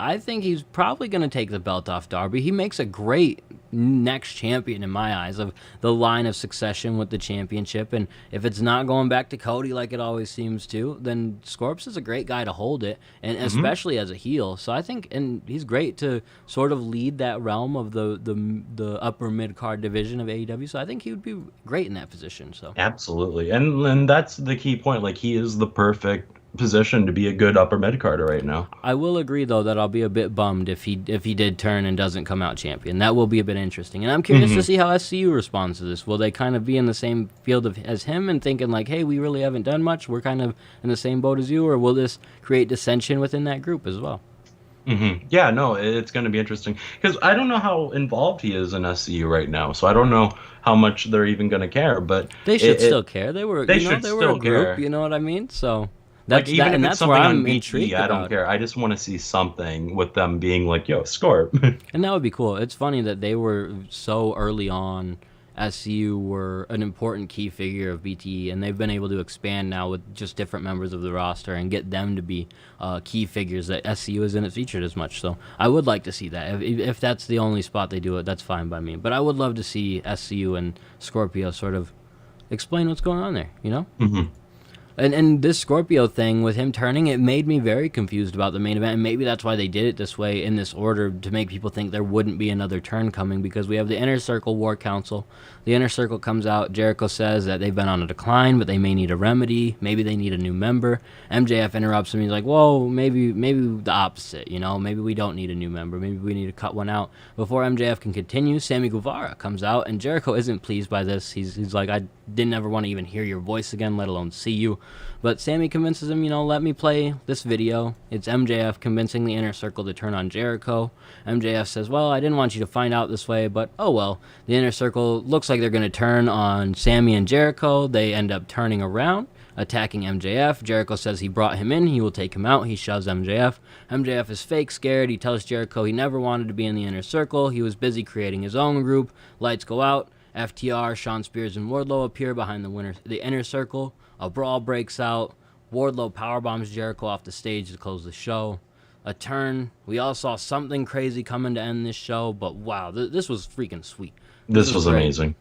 he's probably going to take the belt off Darby. He makes a great next champion in my eyes, of the line of succession with the championship. And if it's not going back to Cody like it always seems to, then Scorps is a great guy to hold it, and especially as a heel. So I think, and he's great to sort of lead that realm of the upper mid-card division of AEW. So I think he would be great in that position. So Absolutely, and that's the key point. Like, he is the perfect position to be a good upper mid-carder right now. I will agree, though, that I'll be a bit bummed if he did turn and doesn't come out champion. That will be a bit interesting. And I'm curious to see how SCU responds to this. Will they kind of be in the same field as him and thinking like, hey, we really haven't done much, we're kind of in the same boat as you, or will this create dissension within that group as well? Yeah, no, it's going to be interesting, because I don't know how involved he is in SCU right now, so I don't know how much they're even going to care. But they should still care. They were a group, care. You know what I mean? So That's, even if it's something on BT, I don't care. I just want to see something with them being like, yo, Scorp. And that would be cool. It's funny that they were so early on. SCU were an important key figure of BTE, and they've been able to expand now with just different members of the roster and get them to be key figures that SCU isn't featured as much. So I would like to see that. If that's the only spot they do it, that's fine by me. But I would love to see SCU and Scorpio sort of explain what's going on there, you know? And this Scorpio thing with him turning, it made me very confused about the main event. And maybe that's why they did it this way in this order, to make people think there wouldn't be another turn coming, because we have the Inner Circle War Council. The Inner Circle comes out. Jericho says that they've been on a decline, but they may need a remedy. Maybe they need a new member. MJF interrupts him. He's like, whoa, maybe the opposite, you know? Maybe we don't need a new member. Maybe we need to cut one out. Before MJF can continue, Sammy Guevara comes out, and Jericho isn't pleased by this. He's like, I didn't ever want to even hear your voice again, let alone see you. But Sammy convinces him, let me play this video. It's MJF convincing the Inner Circle to turn on Jericho. MJF says, well, I didn't want you to find out this way, but oh well. The Inner Circle looks like they're going to turn on Sammy and Jericho. They end up turning around, attacking MJF. Jericho says he brought him in, he will take him out. He shoves MJF. MJF is fake scared. He tells Jericho he never wanted to be in the Inner Circle. He was busy creating his own group. Lights go out. FTR, Shawn Spears, and Wardlow appear behind the Inner Circle. A brawl breaks out. Wardlow powerbombs Jericho off the stage to close the show. A turn. We all saw something crazy coming to end this show, but wow, this was freaking sweet. This was amazing.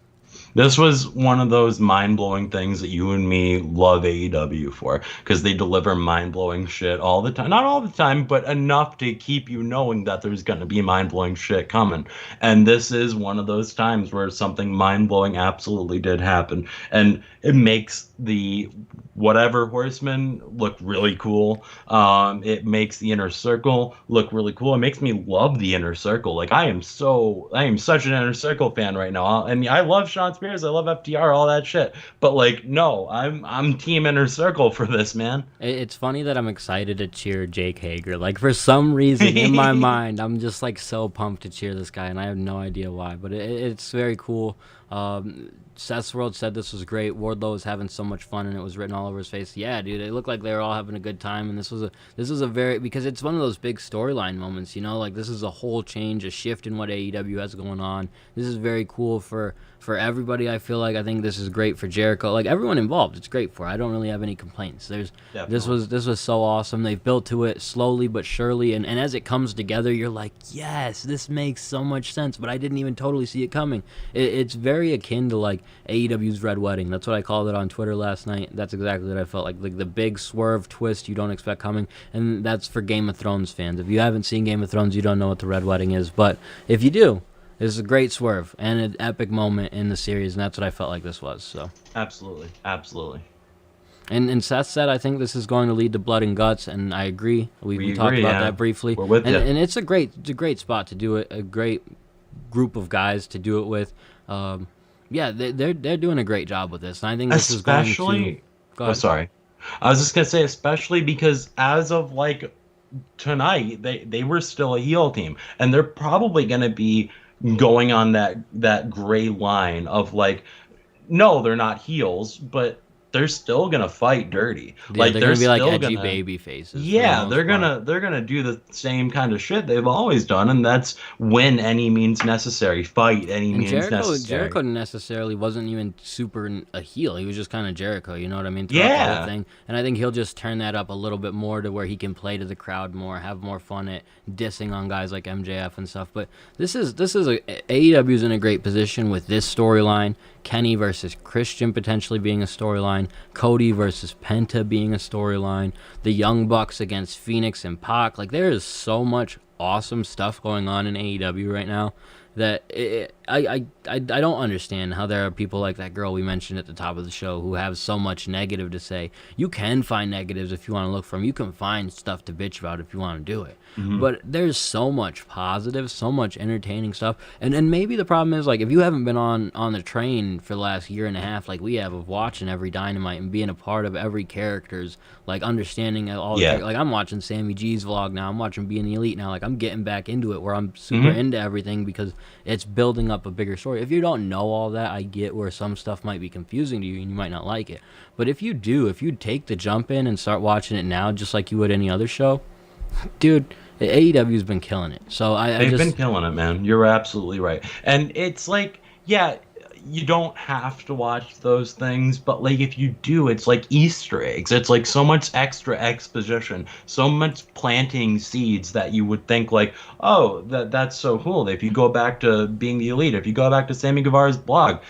This was one of those mind-blowing things that you and me love AEW for, because they deliver mind-blowing shit all the time. Not all the time, but enough to keep you knowing that there's going to be mind-blowing shit coming. And this is one of those times where something mind-blowing absolutely did happen. And it makes the whatever Horsemen look really cool. It makes the Inner Circle look really cool. It makes me love the Inner Circle. Like, I am such an Inner Circle fan right now. And I love Shawn Spears. I love FTR, all that shit. But like, no, I'm team Inner Circle for this, man. It's funny that I'm excited to cheer Jake Hager. Like, for some reason in my mind, I'm just like so pumped to cheer this guy, and I have no idea why. But it's very cool. Seth's World said this was great. Wardlow was having so much fun, and it was written all over his face. Yeah, dude, it looked like they were all having a good time, and this was a very, because it's one of those big storyline moments, like this is a whole change, a shift in what AEW has going on. This is very cool for everybody. I think this is great for Jericho. Like, everyone involved, it's great for. I don't really have any complaints. This was so awesome. They've built to it slowly but surely, and as it comes together, you're like, yes, this makes so much sense. But I didn't even totally see it coming. It's very akin to like AEW's Red Wedding. That's what I called it on Twitter last night. That's exactly what I felt like the big swerve twist you don't expect coming. And that's for Game of Thrones fans. If you haven't seen Game of Thrones, you don't know what the Red Wedding is. But if you do, this is a great swerve and an epic moment in the series, and that's what I felt like this was. So absolutely. And Seth said, I think this is going to lead to blood and guts, and I agree. We talked about that briefly. We're with you. And it's a great spot to do it. A great group of guys to do it with. Yeah, they're doing a great job with this, and I think this is going to... Oh, sorry. I was just gonna say, especially because as of like tonight, they were still a heel team, and they're probably gonna be going on that gray line of like, no, they're not heels, but they're still gonna fight dirty. Yeah, like, they're gonna be like edgy baby faces. Yeah, they're gonna do the same kind of shit they've always done, and that's win any means necessary, fight any means necessary. Jericho necessarily wasn't even super a heel. He was just kind of Jericho, you know what I mean? Yeah. The whole thing. And I think he'll just turn that up a little bit more to where he can play to the crowd more, have more fun at dissing on guys like MJF and stuff. But AEW's in a great position with this storyline. Kenny versus Christian potentially being a storyline, Cody versus Penta being a storyline, the Young Bucks against Phoenix and Pac. Like, there is so much awesome stuff going on in AEW right now that I don't understand how there are people like that girl we mentioned at the top of the show who have so much negative to say. You can find negatives if you want to look for them. You can find stuff to bitch about if you want to do it. Mm-hmm. But there's so much positive, so much entertaining stuff. And maybe the problem is, like, if you haven't been on the train for the last year and a half like we have of watching every Dynamite and being a part of every character's, like, understanding all the like, I'm watching Sammy G's vlog now. I'm watching Being the Elite now. Like, I'm getting back into it where I'm super into everything because it's building up a bigger story. If you don't know all that, I get where some stuff might be confusing to you and you might not like it. But if you take the jump in and start watching it now just like you would any other show, dude, AEW's been killing it. So they've been killing it, man. You're absolutely right. And it's like, yeah, you don't have to watch those things, but like if you do, it's like Easter eggs. It's like so much extra exposition, so much planting seeds that you would think like, oh, that's so cool. If you go back to Being the Elite, if you go back to Sammy Guevara's vlog,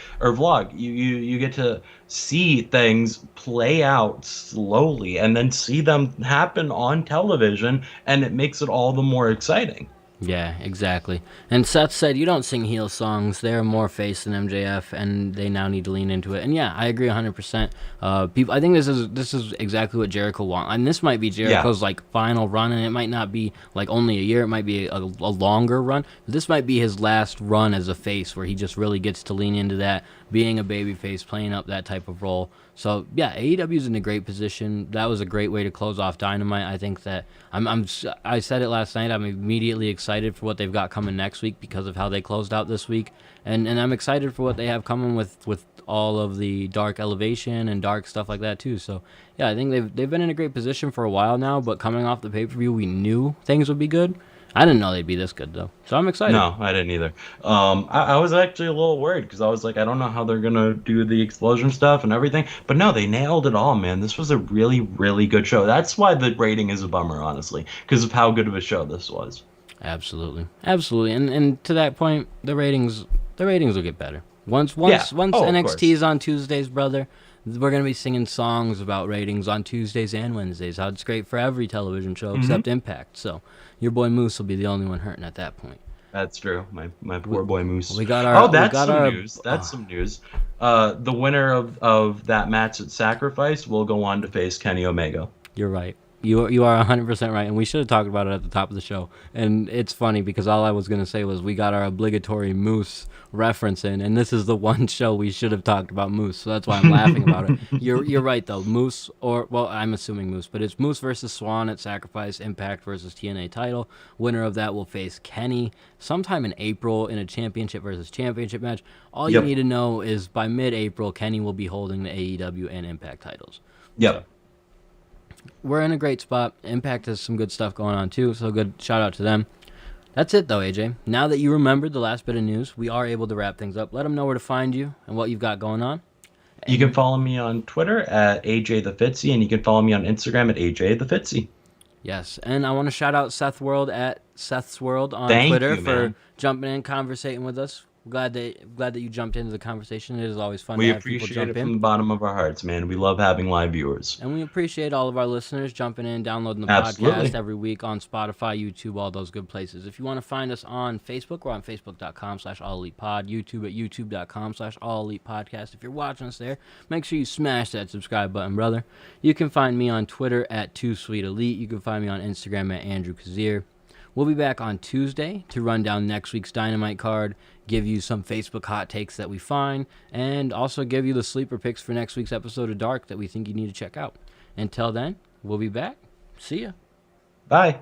you get to see things play out slowly and then see them happen on television, and it makes it all the more exciting. Yeah, exactly. And Seth said, you don't sing heel songs. They're more face than MJF, and they now need to lean into it. And yeah, I agree 100%. People, I think this is exactly what Jericho wants. And this might be Jericho's like final run, and it might not be like only a year. It might be a longer run. This might be his last run as a face, where he just really gets to lean into that, being a baby face, playing up that type of role. So yeah, AEW is in a great position. That was a great way to close off Dynamite. I think that I said it last night. I'm immediately excited for what they've got coming next week because of how they closed out this week, and I'm excited for what they have coming with all of the dark elevation and dark stuff like that too. So yeah, I think they've been in a great position for a while now. But coming off the pay-per-view, we knew things would be good. I didn't know they'd be this good though, so I'm excited. No, I didn't either. I was actually a little worried because I was like, I don't know how they're gonna do the explosion stuff and everything. But no, they nailed it all, man. This was a really, really good show. That's why the rating is a bummer, honestly, because of how good of a show this was. Absolutely, and to that point, the ratings will get better once NXT is on Tuesdays, brother. We're going to be singing songs about ratings on Tuesdays and Wednesdays. How it's great for every television show except Impact. So your boy Moose will be the only one hurting at that point. That's true. My poor boy Moose. News. That's some news. The winner of that match at Sacrifice will go on to face Kenny Omega. You're right. You are 100% right, and we should have talked about it at the top of the show. And it's funny because all I was going to say was we got our obligatory Moose reference in, and this is the one show we should have talked about Moose, so that's why I'm laughing about it. You're right, though. Moose, I'm assuming Moose, but it's Moose versus Swan at Sacrifice, Impact versus TNA title. Winner of that will face Kenny sometime in April in a championship versus championship match. All you need to know is by mid-April, Kenny will be holding the AEW and Impact titles. Yep. So, we're in a great spot. Impact has some good stuff going on too, so good shout out to them. That's it though, AJ. Now that you remembered the last bit of news, we are able to wrap things up. Let them know where to find you and what you've got going on. You can follow me on Twitter at AJ and you can follow me on Instagram at AJ Yes, and I want to shout out Seth World at Seth's World on Thank Twitter you, for jumping in, conversating with us. Glad that you jumped into the conversation. It is always fun to have people jump in. We appreciate it from the bottom of our hearts, man. We love having live viewers. And we appreciate all of our listeners jumping in, downloading the Absolutely. podcast every week on Spotify, YouTube, all those good places. If you want to find us on Facebook, we're on Facebook.com/AllElitePod, YouTube at YouTube.com/AllElitePodcast. If you're watching us there, make sure you smash that subscribe button, brother. You can find me on Twitter at 2SweetElite. You can find me on Instagram at Andrew Kazir. We'll be back on Tuesday to run down next week's Dynamite card, give you some Facebook hot takes that we find, and also give you the sleeper picks for next week's episode of Dark that we think you need to check out. Until then, we'll be back. See ya. Bye.